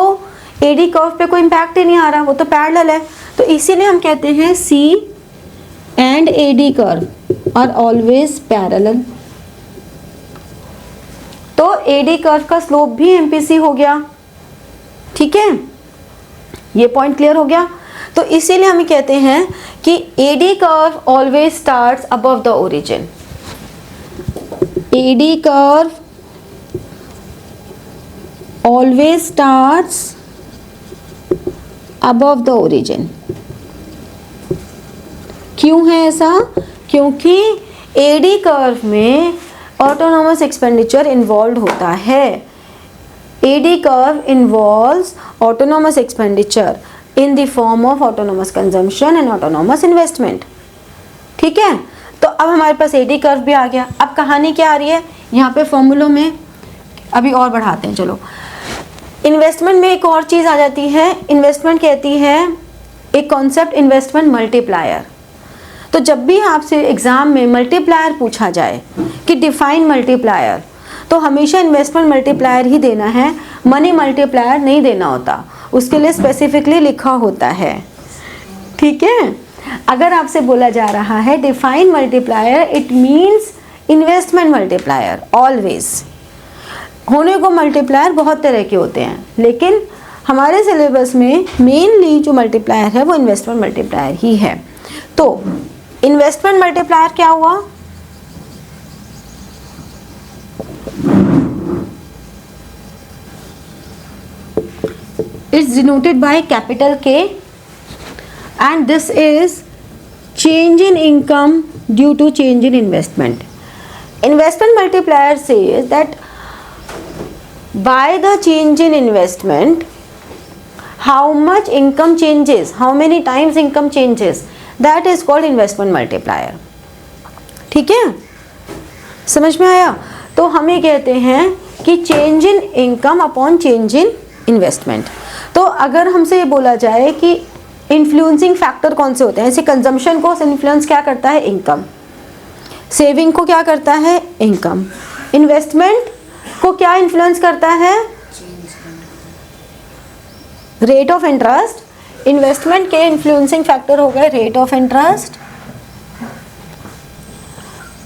AD कर्व पे कोई इम्पैक्ट ही नहीं आ रहा, वो तो पैरेलल है, तो इसीलिए हम कहते हैं C and AD curve are always parallel. तो AD कर्व का स्लोप भी MPC हो गया, ठीक है, ये पॉइंट क्लियर हो गया। तो इसीलिए हम कहते हैं कि AD curve always starts above the origin, AD curve always starts above the origin. क्यों है ऐसा? क्योंकि AD कर्व में ऑटोनॉमस एक्सपेंडिचर इन्वॉल्व होता है। AD curve involves autonomous expenditure in the form of autonomous consumption and autonomous investment, ठीक है। तो अब हमारे पास एडी कर्व भी आ गया। अब कहानी क्या आ रही है यहाँ पे फॉर्मूलों में, अभी और बढ़ाते हैं। चलो, इन्वेस्टमेंट में एक और चीज़ आ जाती है। इन्वेस्टमेंट कहती है एक कॉन्सेप्ट इन्वेस्टमेंट मल्टीप्लायर। तो जब भी आपसे एग्जाम में मल्टीप्लायर पूछा जाए कि डिफाइन मल्टीप्लायर, तो हमेशा इन्वेस्टमेंट मल्टीप्लायर ही देना है, मनी मल्टीप्लायर नहीं देना होता, उसके लिए स्पेसिफिकली लिखा होता है। ठीक है, अगर आपसे बोला जा रहा है define multiplier, it means investment multiplier. Always होने को मल्टीप्लायर बहुत तरह के होते हैं, लेकिन हमारे सिलेबस में मेनली जो मल्टीप्लायर है वो इन्वेस्टमेंट मल्टीप्लायर ही है। तो इन्वेस्टमेंट मल्टीप्लायर क्या हुआ? इट्स डिनोटेड बाय कैपिटल के and this is change in income due to change in investment. Investment multiplier says that by the change in investment, how much income changes, how many times income changes, that is called investment multiplier. ठीक है, समझ में आया? तो हम ये कहते हैं कि change in income upon change in investment. तो अगर हमसे ये बोला जाए कि इन्फ्लुएंसिंग फैक्टर कौन से होते हैं, जैसे कंजम्पशन को इन्फ्लुएंस क्या करता है? इनकम। सेविंग को क्या करता है? इनकम। इन्वेस्टमेंट को क्या इन्फ्लुएंस करता है? Rate of interest. इन्वेस्टमेंट के इन्फ्लुएंसिंग फैक्टर हो गए rate of interest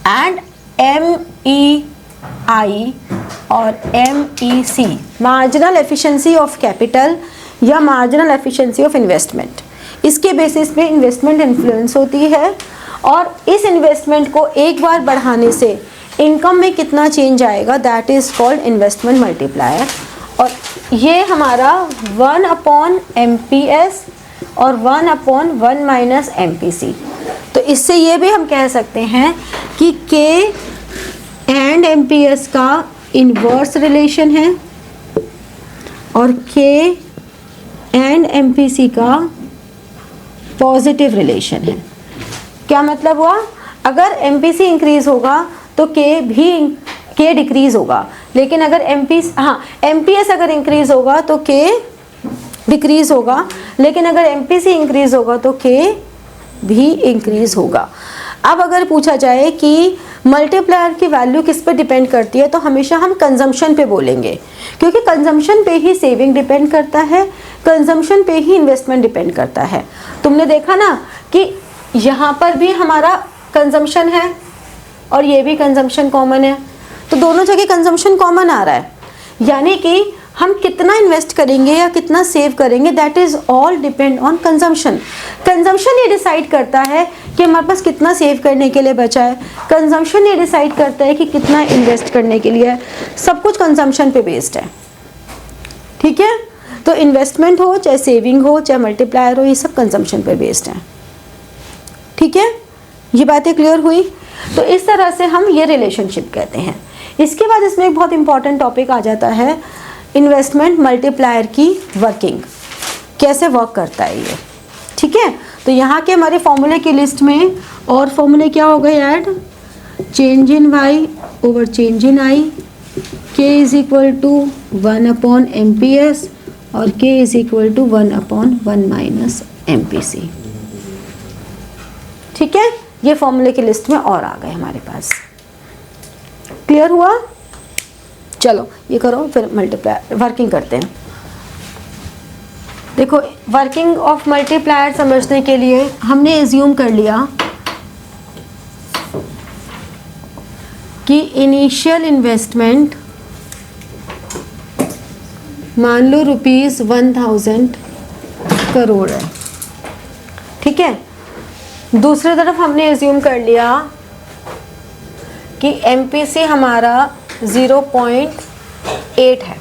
and MEI और MEC, marginal efficiency of capital या मार्जिनल एफिशिएंसी ऑफ इन्वेस्टमेंट। इसके बेसिस पे इन्वेस्टमेंट इन्फ्लुएंस होती है, और इस इन्वेस्टमेंट को एक बार बढ़ाने से इनकम में कितना चेंज आएगा, that is called investment multiplier. और ये हमारा 1/MPS और 1/1 - MPC। तो इससे ये भी हम कह सकते हैं कि K एंड MPS का इन्वर्स रिलेशन है और K एंड MPC का पॉजिटिव रिलेशन है। क्या मतलब हुआ? अगर MPC इंक्रीज होगा तो K डिक्रीज होगा, लेकिन अगर MPS अगर इंक्रीज होगा तो K डिक्रीज होगा, लेकिन अगर MPC इंक्रीज होगा तो K भी इंक्रीज होगा। अब अगर पूछा जाए कि मल्टीप्लायर की वैल्यू किस पे डिपेंड करती है, तो हमेशा हम कंजम्पशन पे बोलेंगे, क्योंकि कंजम्पशन पे ही सेविंग डिपेंड करता है, कंजम्पशन पे ही इन्वेस्टमेंट डिपेंड करता है। तुमने देखा ना कि यहाँ पर भी हमारा कंजम्पशन है और ये भी कंजम्पशन कॉमन है, तो दोनों जगह कंजम्पशन कॉमन आ रहा है, यानी कि हम कितना इन्वेस्ट करेंगे या कितना सेव करेंगे, that is all depend on consumption. Consumption ये डिसाइड करता है कि हमारे पास कितना सेव करने के लिए बचा है, कंजम्पशन ये डिसाइड करता है कि कितना इन्वेस्ट करने के लिए है, सब कुछ कंजम्पशन पे बेस्ड है। ठीक है, तो इन्वेस्टमेंट हो चाहे सेविंग हो चाहे मल्टीप्लायर हो, ये सब कंजम्पशन पे बेस्ड है। ठीक है, ये बातें क्लियर हुई? तो इस तरह से हम ये रिलेशनशिप कहते हैं। इसके बाद इसमें एक बहुत इंपॉर्टेंट टॉपिक आ जाता है, इन्वेस्टमेंट मल्टीप्लायर की वर्किंग, कैसे वर्क करता है ये। ठीक है, तो यहाँ के हमारे फॉर्मूले की लिस्ट में और फॉर्मूले क्या हो गए ऐड? Change in Y over change in I, K is equal to 1/MPS और K is equal to 1/1 - MPC। ठीक है, ये फॉर्मूले की लिस्ट में और आ गए हमारे पास। क्लियर हुआ? चलो ये करो, फिर मल्टीप्लायर वर्किंग करते हैं। देखो, वर्किंग ऑफ मल्टीप्लायर समझने के लिए हमने एज्यूम कर लिया कि इनिशियल इन्वेस्टमेंट मान लो ₹1000 करोड़ है। ठीक है, दूसरी तरफ हमने एज्यूम कर लिया कि MPC हमारा 0.8 है।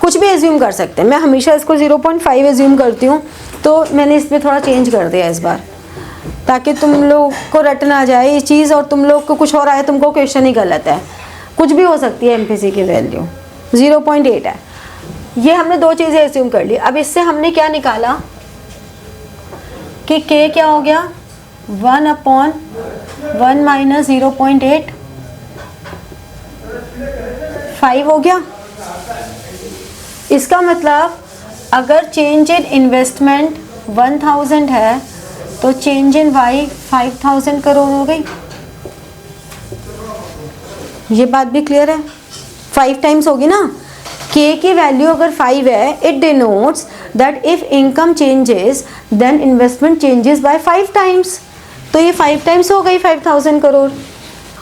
कुछ भी एज्यूम कर सकते हैं, मैं हमेशा इसको 0.5 एज्यूम करती हूँ, तो मैंने इसमें थोड़ा चेंज कर दिया इस बार, ताकि तुम लोग को रट ना जाए ये चीज़ और तुम लोग को कुछ और आए, तुमको क्वेश्चन ही गलत है। कुछ भी हो सकती है MPC की वैल्यू, 0.8 है। ये हमने दो चीज़ें एज्यूम कर ली। अब इससे हमने क्या निकाला कि K क्या हो गया? 1/1 माइनस 0.8, 5 हो गया। इसका मतलब अगर चेंज इन इन्वेस्टमेंट 1000 है तो चेंज इन वाई 5000 करोड़ हो गई। ये बात भी क्लियर है, 5 टाइम्स होगी ना। K की वैल्यू अगर 5 है, it denotes that if income changes then investment changes by 5 times. तो ये 5 टाइम्स हो गई 5000 करोड़।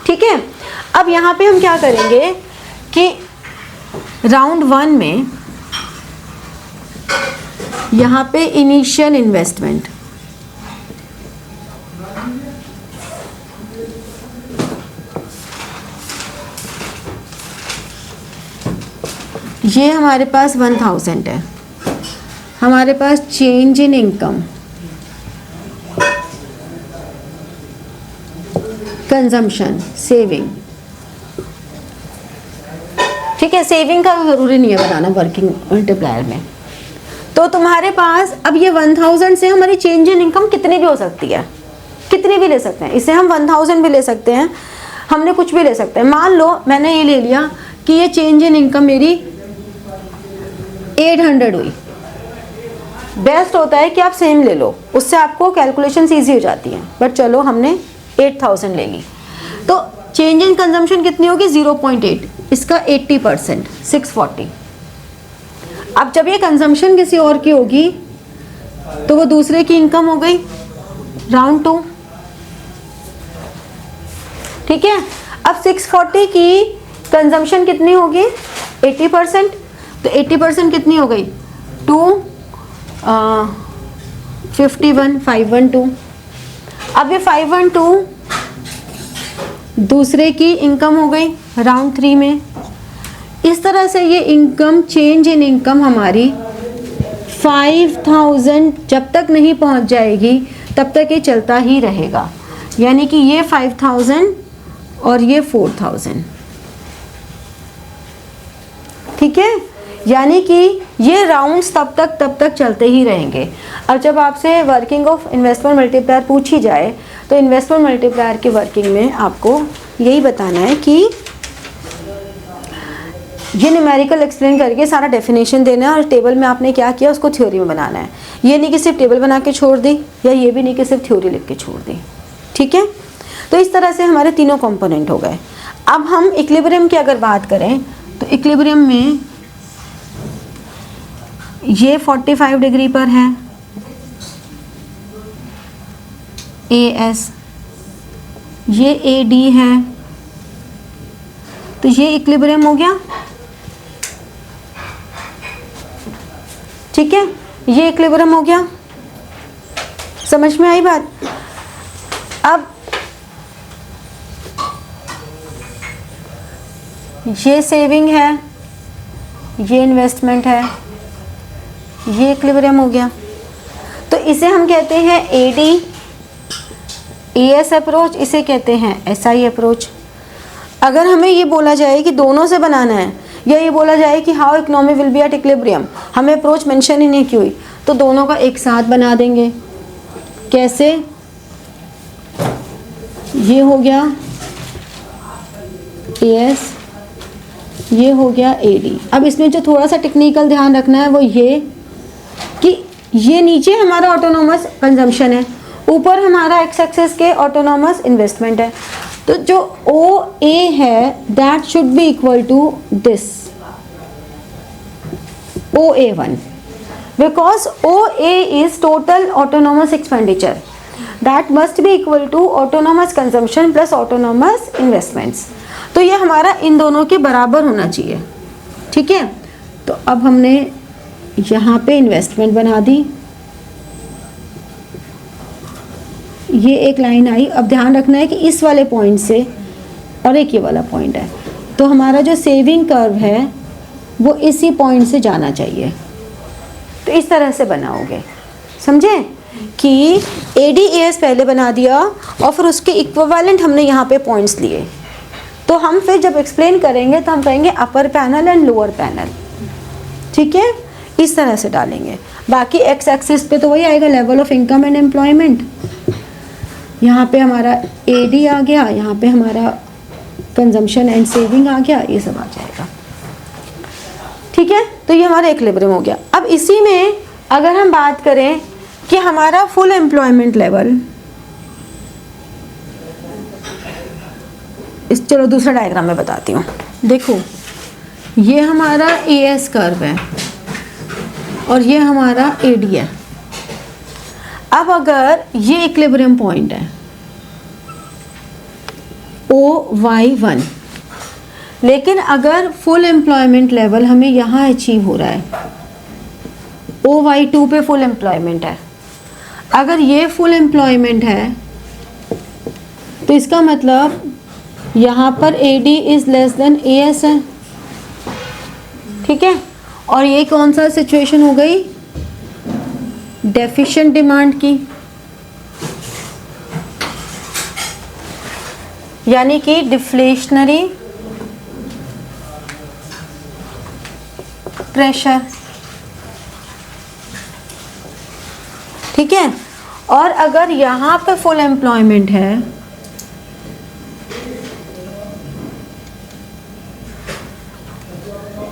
ठीक है, अब यहाँ पे हम क्या करेंगे कि राउंड 1 में यहाँ पे इनिशियल इन्वेस्टमेंट, ये हमारे पास 1000 है। हमारे पास change in income, consumption, saving. ठीक है, सेविंग का जरूरी नहीं है बनाना वर्किंग मल्टीप्लायर में। तो तुम्हारे पास अब ये 1000 से हमारी चेंज इन इनकम कितनी भी हो सकती है, कितनी भी ले सकते हैं। इसे हम 1000 भी ले सकते हैं, हमने कुछ भी ले सकते हैं। मान लो मैंने ये ले लिया कि ये चेंज इन इनकम मेरी 800 हुई। बेस्ट होता है कि आप सेम ले लो, उससे आपको कैलकुलेशन ईजी हो जाती है। बट चलो हमने 8000 ले ली, तो चेंज इन कंजम्पशन कितनी होगी 0.8, इसका 80% 640। अब जब ये कंजम्पशन किसी और की होगी तो वो दूसरे की इनकम हो गई, राउंड 2। ठीक है, अब 640 की कंजम्पशन कितनी होगी 80%, तो 80% कितनी हो गई 512। अब ये 512 दूसरे की इनकम हो गई राउंड 3 में। इस तरह से ये इनकम, चेंज इन इनकम हमारी 5000 जब तक नहीं पहुंच जाएगी तब तक ये चलता ही रहेगा। यानी कि ये 5000 और ये 4000। ठीक है, यानी कि ये राउंड्स तब तक चलते ही रहेंगे। अब जब आपसे वर्किंग ऑफ इन्वेस्टमेंट मल्टीप्लायर पूछी जाए तो इन्वेस्टमेंट मल्टीप्लायर की वर्किंग में आपको यही बताना है कि ये न्यूमेरिकल एक्सप्लेन करके सारा डेफिनेशन देना है और टेबल में आपने क्या किया उसको थ्योरी में बनाना है। ये नहीं कि सिर्फ टेबल बना के छोड़ दी, या ये भी नहीं कि सिर्फ थ्योरी लिख के छोड़ दी। ठीक है, तो इस तरह से हमारे तीनों कंपोनेंट हो गए। अब हम इक्विलिब्रियम की अगर बात करें तो इक्विलिब्रियम में ये 45 डिग्री पर है AS, ये AD है, तो ये इक्विलिब्रियम हो गया। ठीक है, ये इक्विलिब्रियम हो गया। समझ में आई बात? अब ये सेविंग है, ये इन्वेस्टमेंट है, ये इक्विलिब्रियम हो गया। तो इसे हम कहते हैं AD AS अप्रोच, इसे कहते हैं SI अप्रोच। अगर हमें ये बोला जाए कि दोनों से बनाना है, या ये बोला जाए कि how economy will be at equilibrium, हमें अप्रोच मेंशन ही नहीं की हुई, तो दोनों का एक साथ बना देंगे। कैसे? ये हो गया AS, ये हो गया AD। अब इसमें जो थोड़ा सा टेक्निकल ध्यान रखना है वो ये कि ये नीचे हमारा ऑटोनोमस कंजम्पशन है, ऊपर हमारा एक्स एक्सिस के ऑटोनोमस इन्वेस्टमेंट है। तो जो OA है that should be equal to this OA1, because OA is total autonomous expenditure, that must be equal to autonomous consumption plus autonomous investments. तो ये हमारा इन दोनों के बराबर होना चाहिए। ठीक है, तो अब हमने यहाँ पे इन्वेस्टमेंट बना दी, ये एक लाइन आई। अब ध्यान रखना है कि इस वाले पॉइंट से और एक ये वाला पॉइंट है, तो हमारा जो सेविंग कर्व है वो इसी पॉइंट से जाना चाहिए। तो इस तरह से बनाओगे, समझे कि ADAS पहले बना दिया और फिर उसके इक्विवेलेंट हमने यहाँ पे पॉइंट्स लिए। तो हम फिर जब एक्सप्लेन करेंगे तो हम कहेंगे अपर पैनल एंड लोअर पैनल। ठीक है, इस तरह से डालेंगे। बाकी एक्स एक्सिस पे तो वही आएगा, level of income and employment. यहाँ पे हमारा AD आ गया, यहाँ पे हमारा कंजम्पशन एंड सेविंग आ गया, ये सब आ जाएगा। ठीक है, तो ये हमारा इक्विलिब्रियम हो गया। अब इसी में अगर हम बात करें कि हमारा फुल एम्प्लॉयमेंट लेवल, इस चलो दूसरा डायग्राम में बताती हूँ। देखो ये हमारा AS कर्व है और ये हमारा AD है। अब अगर ये इक्विलिब्रियम पॉइंट है OY1, लेकिन अगर फुल एम्प्लॉयमेंट लेवल हमें यहाँ अचीव हो रहा है, OY2 पे फुल एम्प्लॉयमेंट है, अगर ये फुल एम्प्लॉयमेंट है तो इसका मतलब यहाँ पर AD is less than AS है। ठीक है, और ये कौन सा सिचुएशन हो गई, डेफिशिएंट डिमांड की, यानी कि डिफ्लेशनरी प्रेशर। ठीक है, और अगर यहाँ पे फुल एम्प्लॉयमेंट है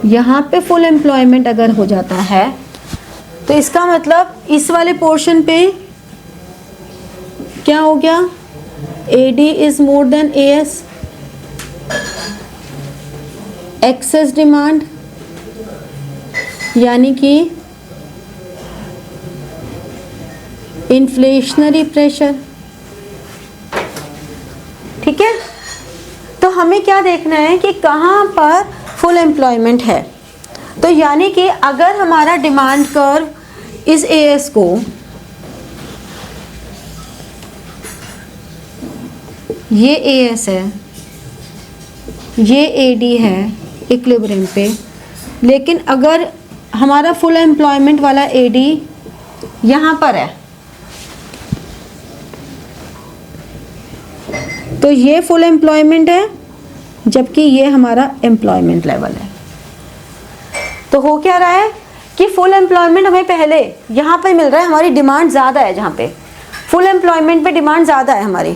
यहाँ पे फुल एम्प्लॉयमेंट अगर हो जाता है तो इसका मतलब इस वाले पोर्शन पे क्या हो गया, AD is more than AS, excess demand, यानी कि इन्फ्लेशनरी प्रेशर। ठीक है, तो हमें क्या देखना है कि कहाँ पर फुल एम्प्लॉयमेंट है। तो यानी कि अगर हमारा डिमांड कर्व इस AS को ये AS है, ये AD है इक्विलिब्रियम पे, लेकिन अगर हमारा फुल एम्प्लॉयमेंट वाला AD यहाँ पर है तो ये फुल एम्प्लॉयमेंट है, जबकि ये हमारा एम्प्लॉयमेंट लेवल है। तो हो क्या रहा है कि फुल एम्प्लॉयमेंट हमें पहले यहाँ पे मिल रहा है, हमारी डिमांड ज़्यादा है, जहाँ पे फुल एम्प्लॉयमेंट पे डिमांड ज़्यादा है हमारी,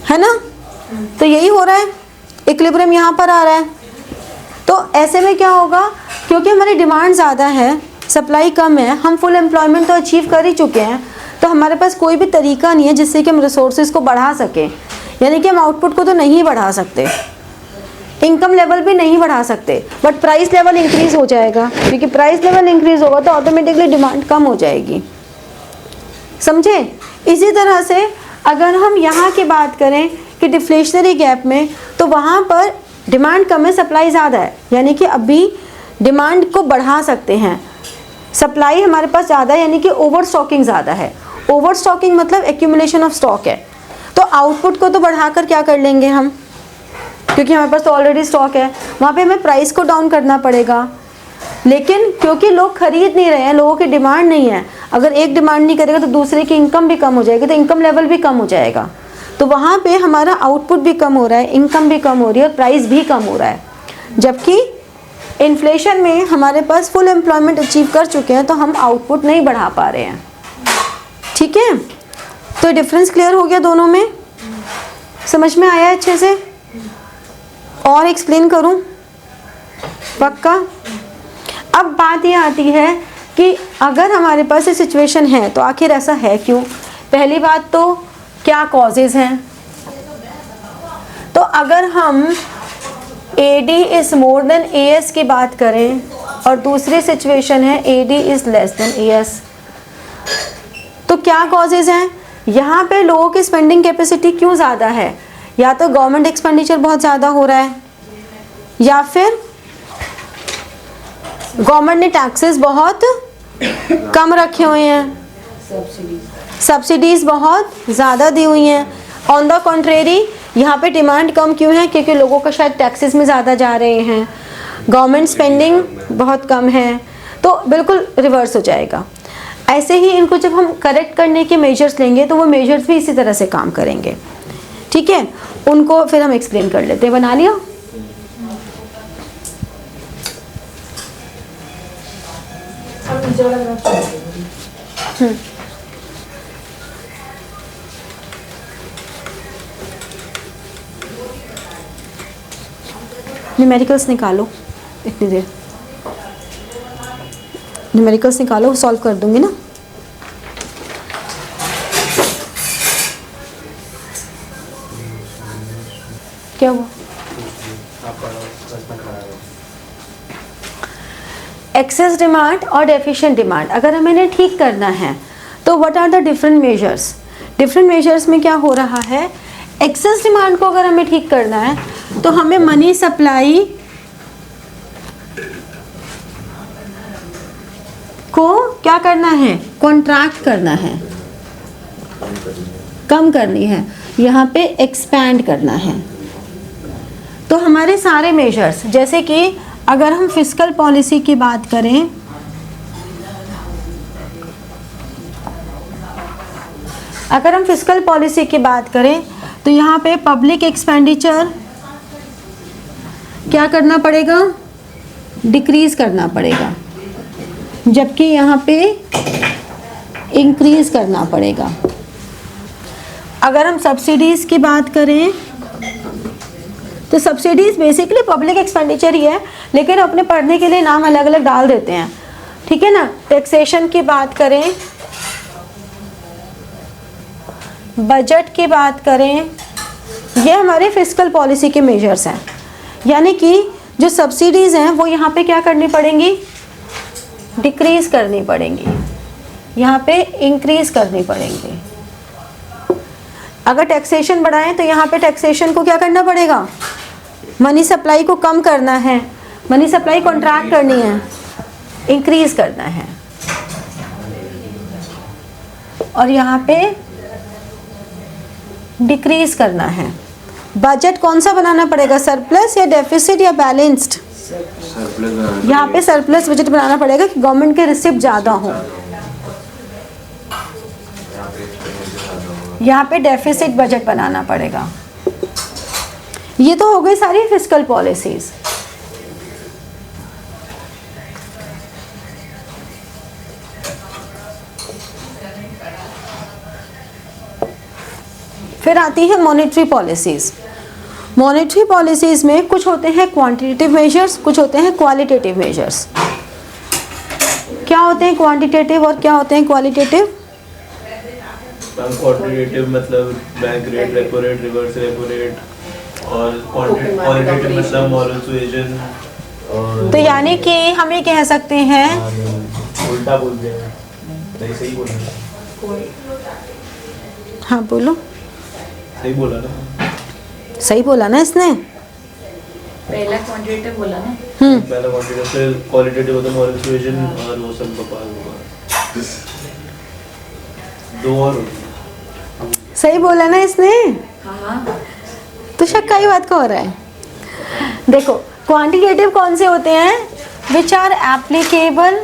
है ना। तो यही हो रहा है, इक्विलिब्रियम यहाँ पर आ रहा है। तो ऐसे में क्या होगा, क्योंकि हमारी डिमांड ज़्यादा है, सप्लाई कम है, हम फुल एम्प्लॉयमेंट तो अचीव कर ही चुके हैं, तो हमारे पास कोई भी तरीका नहीं है जिससे कि हम रिसोर्सेज को बढ़ा सकें। यानी कि हम आउटपुट को तो नहीं बढ़ा सकते, इनकम लेवल भी नहीं बढ़ा सकते, बट प्राइस लेवल इंक्रीज हो जाएगा, क्योंकि प्राइस लेवल इंक्रीज होगा तो ऑटोमेटिकली डिमांड कम हो जाएगी। समझे। इसी तरह से अगर हम यहाँ की बात करें कि डिफ्लेशनरी गैप में, तो वहाँ पर डिमांड कम है, सप्लाई ज़्यादा है, यानी कि अभी डिमांड को बढ़ा सकते हैं, सप्लाई हमारे पास ज़्यादा है, यानी कि ओवर स्टॉकिंग ज़्यादा है। ओवर स्टॉकिंग मतलब एक्यूमुलेशन ऑफ स्टॉक है। तो आउटपुट को तो बढ़ाकर क्या कर लेंगे हम, क्योंकि हमारे पास तो ऑलरेडी स्टॉक है, वहाँ पे हमें प्राइस को डाउन करना पड़ेगा। लेकिन क्योंकि लोग खरीद नहीं रहे हैं, लोगों की डिमांड नहीं है, अगर एक डिमांड नहीं करेगा तो दूसरे की इनकम भी कम हो जाएगी, तो इनकम लेवल भी कम हो जाएगा। तो वहाँ पे हमारा आउटपुट भी कम हो रहा है, इनकम भी कम हो रही है और प्राइस भी कम हो रहा है। जबकि इन्फ्लेशन में हमारे पास फुल एम्प्लॉयमेंट अचीव कर चुके हैं, तो हम आउटपुट नहीं बढ़ा पा रहे हैं। ठीक है, तो डिफरेंस क्लियर हो गया दोनों में, समझ में आया अच्छे से। और एक्सप्लेन करूं पक्का। अब बात ये आती है कि अगर हमारे पास ये सिचुएशन है तो आखिर ऐसा है क्यों। पहली बात तो क्या कॉजेज हैं, तो अगर हम AD is more than AS की बात करें और दूसरी सिचुएशन है AD is less than AS, तो क्या कॉजेज हैं। यहाँ पे लोगों की स्पेंडिंग कैपेसिटी क्यों ज़्यादा है, या तो गवर्नमेंट एक्सपेंडिचर बहुत ज़्यादा हो रहा है, या फिर गवर्नमेंट ने टैक्सेस बहुत कम रखे हुए हैं, सब्सिडीज बहुत ज़्यादा दी हुई हैं। ऑन द कॉन्ट्रेरी यहाँ पे डिमांड कम क्यों है, क्योंकि लोगों का शायद टैक्सेस में ज़्यादा जा रहे हैं, गवर्नमेंट स्पेंडिंग बहुत कम है, तो बिल्कुल रिवर्स हो जाएगा। ऐसे ही इनको जब हम करेक्ट करने के मेजर्स लेंगे तो वो मेजर्स भी इसी तरह से काम करेंगे। ठीक है, उनको फिर हम एक्सप्लेन कर लेते हैं। बना लिया। न्यूमेरिकल्स निकालो, इतनी देर न्यूमेरिकल्स निकालो, सॉल्व कर दूंगी ना। क्या हुआ? एक्सेस डिमांड और डेफिशिएंट डिमांड अगर हमें इन्हें ठीक करना है तो what are the different measures? Different measures में क्या हो रहा है, एक्सेस डिमांड को अगर हमें ठीक करना है तो हमें मनी सप्लाई को क्या करना है, कॉन्ट्रैक्ट करना है, कम करनी है, यहाँ पे एक्सपैंड करना है। तो हमारे सारे मेजर्स, जैसे कि अगर हम फिस्कल पॉलिसी की बात करें, अगर हम फिस्कल पॉलिसी की बात करें तो यहाँ पे पब्लिक एक्सपेंडिचर क्या करना पड़ेगा, डिक्रीज करना पड़ेगा, जबकि यहाँ पे इंक्रीज करना पड़ेगा। अगर हम सब्सिडीज की बात करें तो सब्सिडीज बेसिकली पब्लिक एक्सपेंडिचर ही है, लेकिन अपने पढ़ने के लिए नाम अलग अलग डाल देते हैं, ठीक है ना। टैक्सेशन की बात करें, बजट की बात करें, ये हमारे फिस्कल पॉलिसी के मेजर्स हैं। यानी कि जो सब्सिडीज हैं वो यहाँ पे क्या करनी पड़ेंगी, डिक्रीज करनी पड़ेंगी, यहाँ पे इंक्रीज करनी पड़ेंगी। अगर टैक्सेशन बढ़ाएं तो यहाँ पे टैक्सेशन को क्या करना पड़ेगा, मनी सप्लाई को कम करना है, मनी सप्लाई कॉन्ट्रैक्ट करनी है, इंक्रीज करना है। और यहाँ पे डिक्रीज करना है। बजट कौन सा बनाना पड़ेगा, सरप्लस या डेफिसिट या बैलेंस्ड? यहाँ पे सरप्लस बजट बनाना पड़ेगा कि गवर्नमेंट के रिसिप्ट ज़्यादा हो। यहाँ पे डेफिसिट बजट बनाना पड़ेगा। ये तो हो गई सारी फिस्कल पॉलिसीज। फिर आती है मॉनेटरी पॉलिसीज। मॉनेटरी पॉलिसीज में कुछ होते हैं क्वांटिटेटिव मेजर्स, कुछ होते हैं क्वालिटेटिव मेजर्स। क्या होते हैं क्वांटिटेटिव और क्या होते हैं क्वालिटेटिव? क्वांटिटेटिव मतलब bank rate, repo rate, reverse repo rate, और क्वालिटेटिव मतलब मॉरल सुएजन। तो यानी कि हम ये कह सकते हैं, उल्टा बोलते हैं, नहीं सही बोला, हाँ बोलो, सही बोला ना, सही बोला ना इसने। पहला क्वांटिटेटिव बोला ना, पहला क्वांटिटेटिव, फिर क्वालिटेटिव होता है मॉरल सुएजन और वो सब बकवास होगा। दो और सही बोला ना इसने, हाँ। तो शक का ही बात का हो रहा है। देखो क्वांटिटेटिव कौन से होते हैं, which are applicable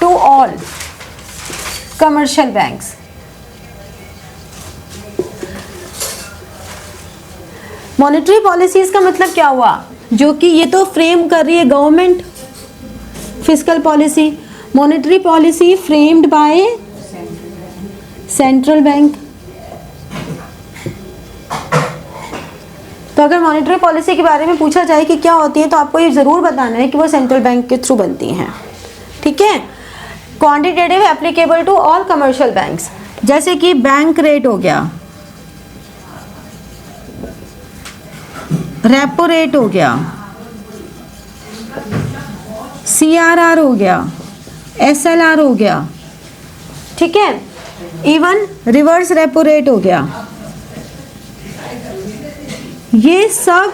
to all commercial banks. Monetary policies का मतलब क्या हुआ, जो कि ये तो फ्रेम कर रही है government, fiscal policy. Monetary policy framed bye central bank. तो अगर मॉनेटरी पॉलिसी के बारे में पूछा जाए कि क्या होती है तो आपको ये ज़रूर बताना है कि वो सेंट्रल बैंक के थ्रू बनती हैं, ठीक है। Quantitative applicable to all commercial banks, जैसे कि बैंक रेट हो गया, रेपो रेट हो गया, CRR हो गया, SLR हो गया, ठीक है, इवन रिवर्स रेपो रेट हो गया। ये सब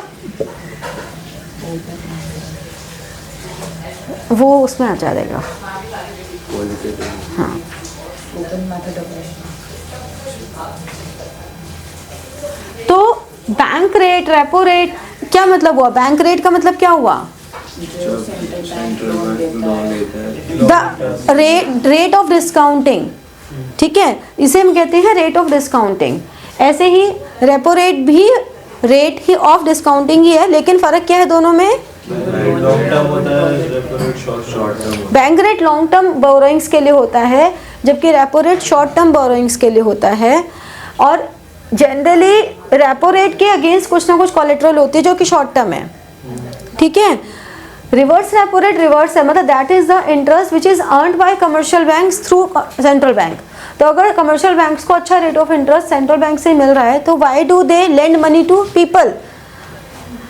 वो उसमें आ जाएगा, हाँ। तो बैंक रेट, रेपो रेट, क्या मतलब हुआ, बैंक रेट का मतलब क्या हुआ, द रेट ऑफ डिस्काउंटिंग, ठीक है, इसे हम कहते हैं रेट ऑफ डिस्काउंटिंग। ऐसे ही रेपो रेट भी रेट ही ऑफ डिस्काउंटिंग ही है, लेकिन फर्क क्या है दोनों में, bank rate long term borrowings के लिए होता है, जबकि repo rate short term borrowings के लिए होता है। और जनरली रेपो रेट के अगेंस्ट कुछ ना कुछ कोलेट्रल होती है जो कि शॉर्ट टर्म है, ठीक है। रिवर्स रेपो रेट रिवर्स है, मतलब that is the interest which is earned by commercial banks through central bank. तो अगर कमर्शियल बैंक्स को अच्छा rate of interest central bank से मिल रहा है तो why do they lend money to people.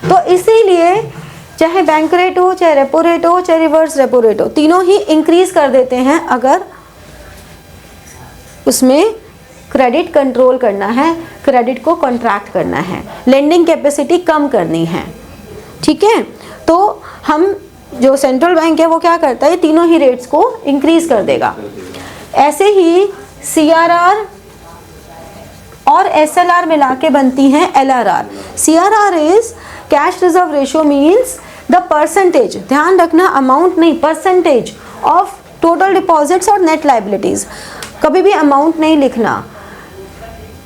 तो इसीलिए चाहे बैंक रेट हो, चाहे रेपो रेट हो, चाहे रिवर्स रेपो रेट हो, तीनों ही इंक्रीज कर देते हैं अगर उसमें क्रेडिट कंट्रोल करना है, क्रेडिट को कॉन्ट्रैक्ट करना है, लेंडिंग कैपेसिटी कम करनी है, ठीक है। तो हम जो सेंट्रल बैंक है वो क्या करता है, तीनों ही रेट्स को इंक्रीज कर देगा। ऐसे ही CRR और SLR मिला के बनती हैं LRR। CRR is cash reserve ratio, means the percentage, ध्यान रखना अमाउंट नहीं, परसेंटेज ऑफ टोटल डिपॉजिट्स और नेट लाइबिलिटीज, कभी भी अमाउंट नहीं लिखना,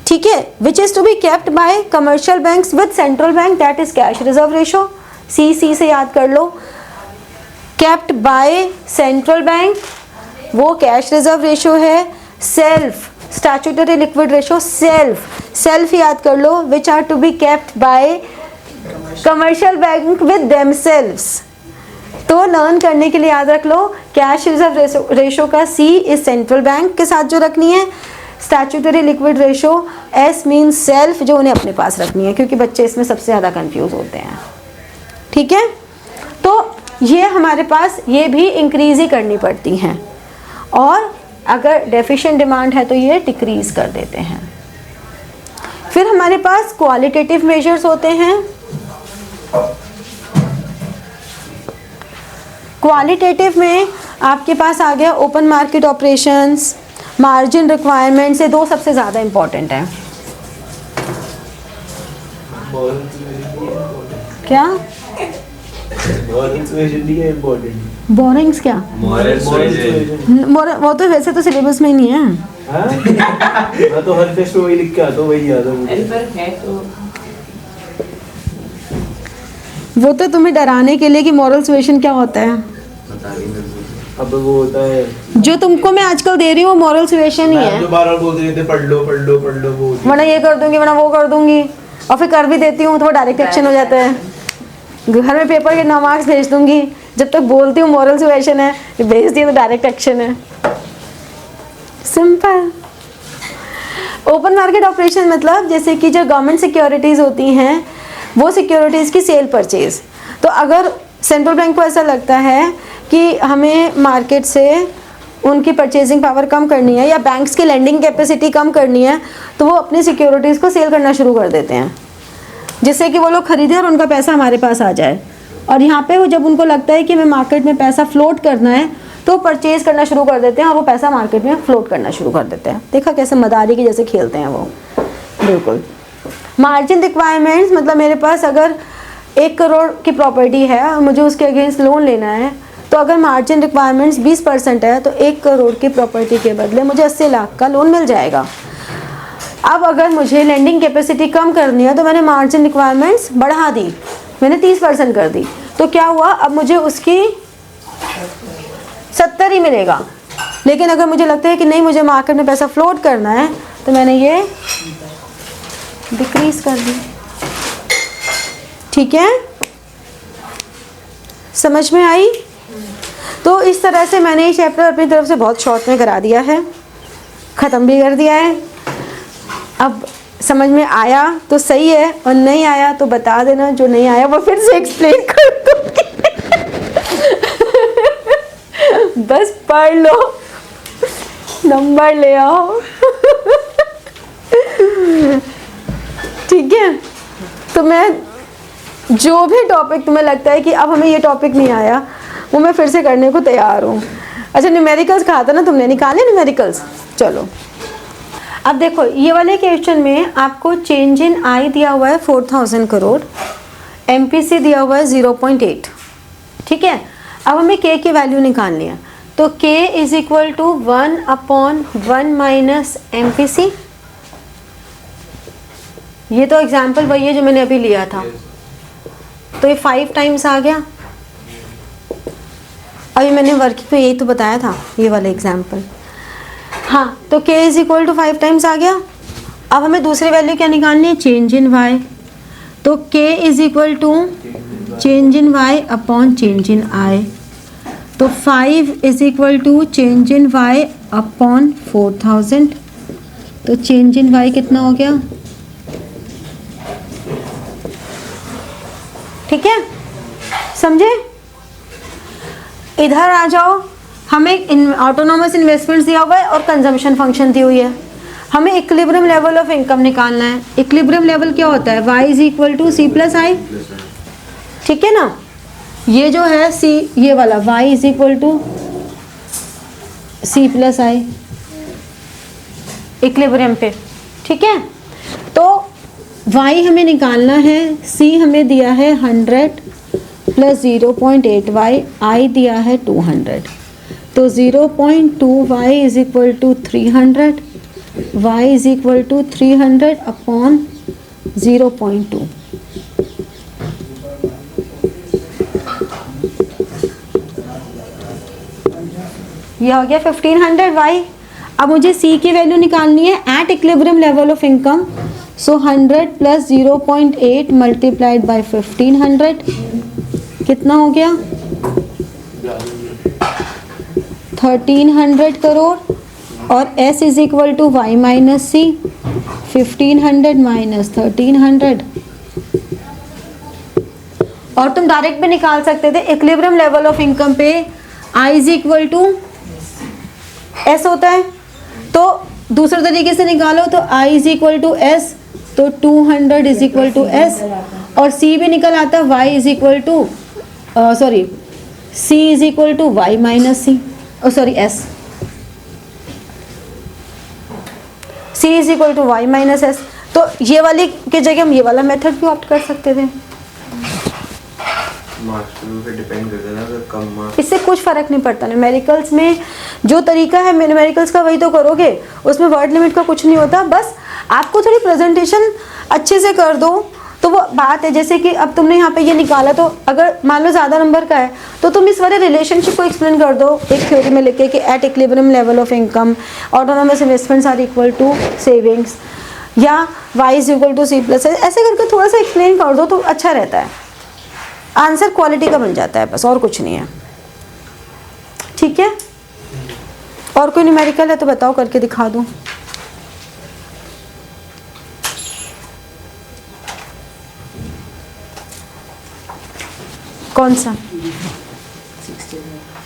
ठीक है। Which is to be kept by commercial banks with central bank, that is cash reserve ratio, CC से याद कर लो। केप्ट बाय सेंट्रल बैंक वो कैश रिजर्व रेशियो है। Self statutory liquid ratio, self याद कर लो, which are to be kept by commercial bank with themselves. तो लर्न करने के लिए याद रख लो, कैश रिजर्व रेशियो का C इस सेंट्रल बैंक के साथ जो रखनी है, statutory liquid ratio S means self, जो उन्हें अपने पास रखनी है, क्योंकि बच्चे इसमें सबसे ज़्यादा कंफ्यूज होते हैं, ठीक है। तो ये हमारे पास ये भी इंक्रीज ही करनी पड़ती हैं, और अगर डेफिशिएंट डिमांड है तो ये डिक्रीज कर देते हैं। फिर हमारे पास क्वालिटेटिव मेजर्स होते हैं। क्वालिटेटिव में आपके पास आ गया open market operations, margin requirements, ये दो सबसे ज़्यादा इम्पोर्टेंट है। क्या बोरिंग्स क्या, वो तो वैसे तो सिलेबस में ही नहीं है। मैं तो हर टेस्ट में वही लिख के आता हूँ, वही याद है मुझे। वो तो तुम्हें डराने के लिए कि मॉरल सुएशन क्या होता है। अब वो होता है जो तुमको मैं आजकल दे रही हूँ मॉरल सुएशन ही है। जो बार-बार बोल रहे थे पढ़ लो वो, वरना ये कर दूंगी, वरना वो कर दूंगी, और फिर कर भी देती हूँ तो वो डायरेक्ट एक्शन हो जाता है। घर में पेपर के 9 मार्क्स भेज दूंगी, जब तक बोलती हूँ मॉरल सुएशन है, भेज दिए तो डायरेक्ट एक्शन है। सिंपल। ओपन मार्केट ऑपरेशन मतलब जैसे कि जो गवर्नमेंट सिक्योरिटीज़ होती हैं, वो सिक्योरिटीज़ की सेल परचेज। तो अगर सेंट्रल बैंक को ऐसा लगता है कि हमें मार्केट से उनकी परचेजिंग पावर कम करनी है या बैंक्स की लेंडिंग कैपेसिटी कम करनी है, तो वो अपनी सिक्योरिटीज़ को सेल करना शुरू कर देते हैं, जिससे कि वो लोग खरीदें और उनका पैसा हमारे पास आ जाए। और यहाँ पे वो जब उनको लगता है कि हमें मार्केट में पैसा फ्लोट करना है, तो परचेज करना शुरू कर देते हैं और वो पैसा मार्केट में फ्लोट करना शुरू कर देते हैं। देखा कैसे मदारी की जैसे खेलते हैं वो, बिल्कुल। मार्जिन रिक्वायरमेंट्स मतलब मेरे पास अगर 1 करोड़ की प्रॉपर्टी है और मुझे उसके अगेंस्ट लोन लेना है, तो अगर मार्जिन रिक्वायरमेंट्स 20% है तो 1 करोड़ की प्रॉपर्टी के बदले मुझे 80 लाख का लोन मिल जाएगा। अब अगर मुझे लेंडिंग कैपेसिटी कम करनी है तो मैंने मार्जिन रिक्वायरमेंट्स बढ़ा दी, मैंने 30% कर दी, तो क्या हुआ, अब मुझे उसकी 70 ही मिलेगा। लेकिन अगर मुझे लगता है कि नहीं, मुझे मार्केट में पैसा फ्लोट करना है, तो मैंने ये डिक्रीज कर दी, ठीक है। समझ में आई? तो इस तरह से मैंने ये चैप्टर अपनी तरफ से बहुत शॉर्ट में करा दिया है, ख़त्म भी कर दिया है। अब समझ में आया तो सही है, और नहीं आया तो बता देना, जो नहीं आया वो फिर से एक्सप्लेन कर दूंगी। बस पढ़ लो, नंबर ले आओ। ठीक है। तो मैं जो भी टॉपिक तुम्हें लगता है कि अब हमें ये टॉपिक नहीं आया, वो मैं फिर से करने को तैयार हूँ। अच्छा, न्यूमेरिकल्स कहा था ना तुमने, निकाले न्यूमेरिकल्स? चलो अब देखो, ये वाले क्वेश्चन में आपको चेंज इन आई दिया हुआ है 4000 करोड़, एमपीसी दिया हुआ है 0.8, ठीक है। अब हमें के की वैल्यू निकालनी है, तो K is equal to 1/1 minus MPC. ये तो एग्जाम्पल वही है जो मैंने अभी लिया था, तो ये 5 टाइम्स आ गया। अभी मैंने वर्किंग में यही तो बताया था, ये वाला एग्जाम्पल। हाँ, तो k is equal to 5 times आ गया, अब हमें दूसरी वैल्यू क्या निकालनी है, चेंज इन वाई। तो k is equal to change in Y upon change in I. तो 5 is equal to change in Y upon 4000। तो चेंज इन वाई कितना हो गया, ठीक है, समझे। इधर आ जाओ, हमें ऑटोनोमस इन्वेस्टमेंट्स दिया हुआ है और कंजम्पशन फंक्शन दी हुई है। हमें इक्विलिब्रियम लेवल ऑफ इनकम निकालना है। इक्विलिब्रियम लेवल क्या होता है, y is equal to C plus I, ठीक है ना। ये जो है c, ये वाला y is equal to C plus I equilibrium पे, ठीक है। तो y हमें निकालना है, c हमें दिया है 100 प्लस 0.8 y, i दिया है 200। तो 0.2 y is equal to 300, y is equal to 300 upon 0.2। ये हो गया 1500 y। अब मुझे c की वैल्यू निकालनी है at equilibrium level of income. So 100 प्लस 0.8 मल्टीप्लाइड बाय 1500 कितना हो गया, 1300 करोड़। और s is equal to Y minus C, 1500 minus 1300। और तुम डायरेक्ट भी निकाल सकते थे, इक्विलिब्रियम लेवल ऑफ इनकम पे i is equal to s होता है। तो दूसरे तरीके से निकालो तो i is equal to s, तो 200 इज इक्वल टू s। और c भी निकल आता है, y is equal to c is equal to Y minus C, s, c is equal to Y minus S. तो ये वाली की जगह हम ये वाला मेथड भी ऑप्ट कर सकते थे। डिपेंड करता है ना, अगर कम मार्क्स, इससे कुछ फर्क नहीं पड़ता। न्यूमेरिकल्स में जो तरीका है न्यूमेरिकल्स का वही तो करोगे, उसमें वर्ड लिमिट का कुछ नहीं होता। बस आपको थोड़ी प्रेजेंटेशन अच्छे से कर दो तो वो बात है। जैसे कि अब तुमने यहाँ पे ये निकाला, तो अगर मान लो ज़्यादा नंबर का है तो तुम इस वाले रिलेशनशिप को एक्सप्लेन कर दो एक थ्योरी में लिखे कि at equilibrium level of income autonomous investments are equal to savings, या y is equal to C plus. ऐसे करके थोड़ा सा एक्सप्लेन कर दो तो अच्छा रहता है, आंसर क्वालिटी का बन जाता है, बस और कुछ नहीं है, ठीक है। और कोई न्यूमेरिकल है तो बताओ, करके दिखा दूँ। कौन सा,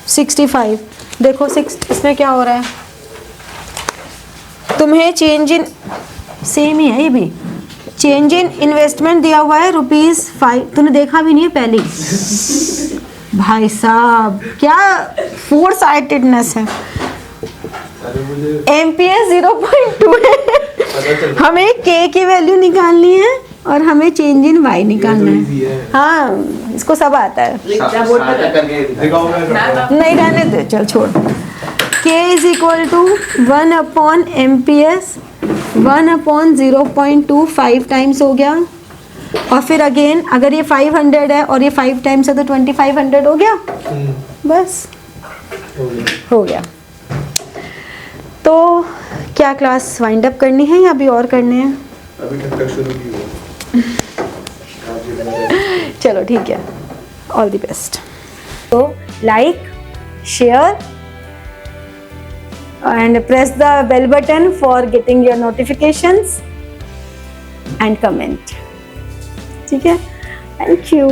65। देखो इसमें क्या हो रहा है, तुम्हें चेंज इन, सेम ही है ये भी, चेंज इन इन्वेस्टमेंट दिया हुआ है ₹5। तूने देखा भी नहीं है पहले, भाई साहब क्या फोर साइटेडनेस है। MPS 0.2 है। हमें K की वैल्यू निकालनी है और हमें चेंज इन वाई निकालना है। हाँ, इसको सब आता है। नहीं रहने दे, चल छोड़। K is equal to 1 upon MPS 1 upon 0.2, 5 times हो गया। और फिर अगेन अगर ये 500 है और ये 5 टाइम्स है तो 2500 हो गया, बस हो गया। तो क्या क्लास वाइंड अप करनी है या अभी और करने हैं? अभी तक शुरू की हुआ। चलो ठीक है, ऑल द बेस्ट। तो like, share and press the bell button for getting your notifications and comment. ठीक है, thank you.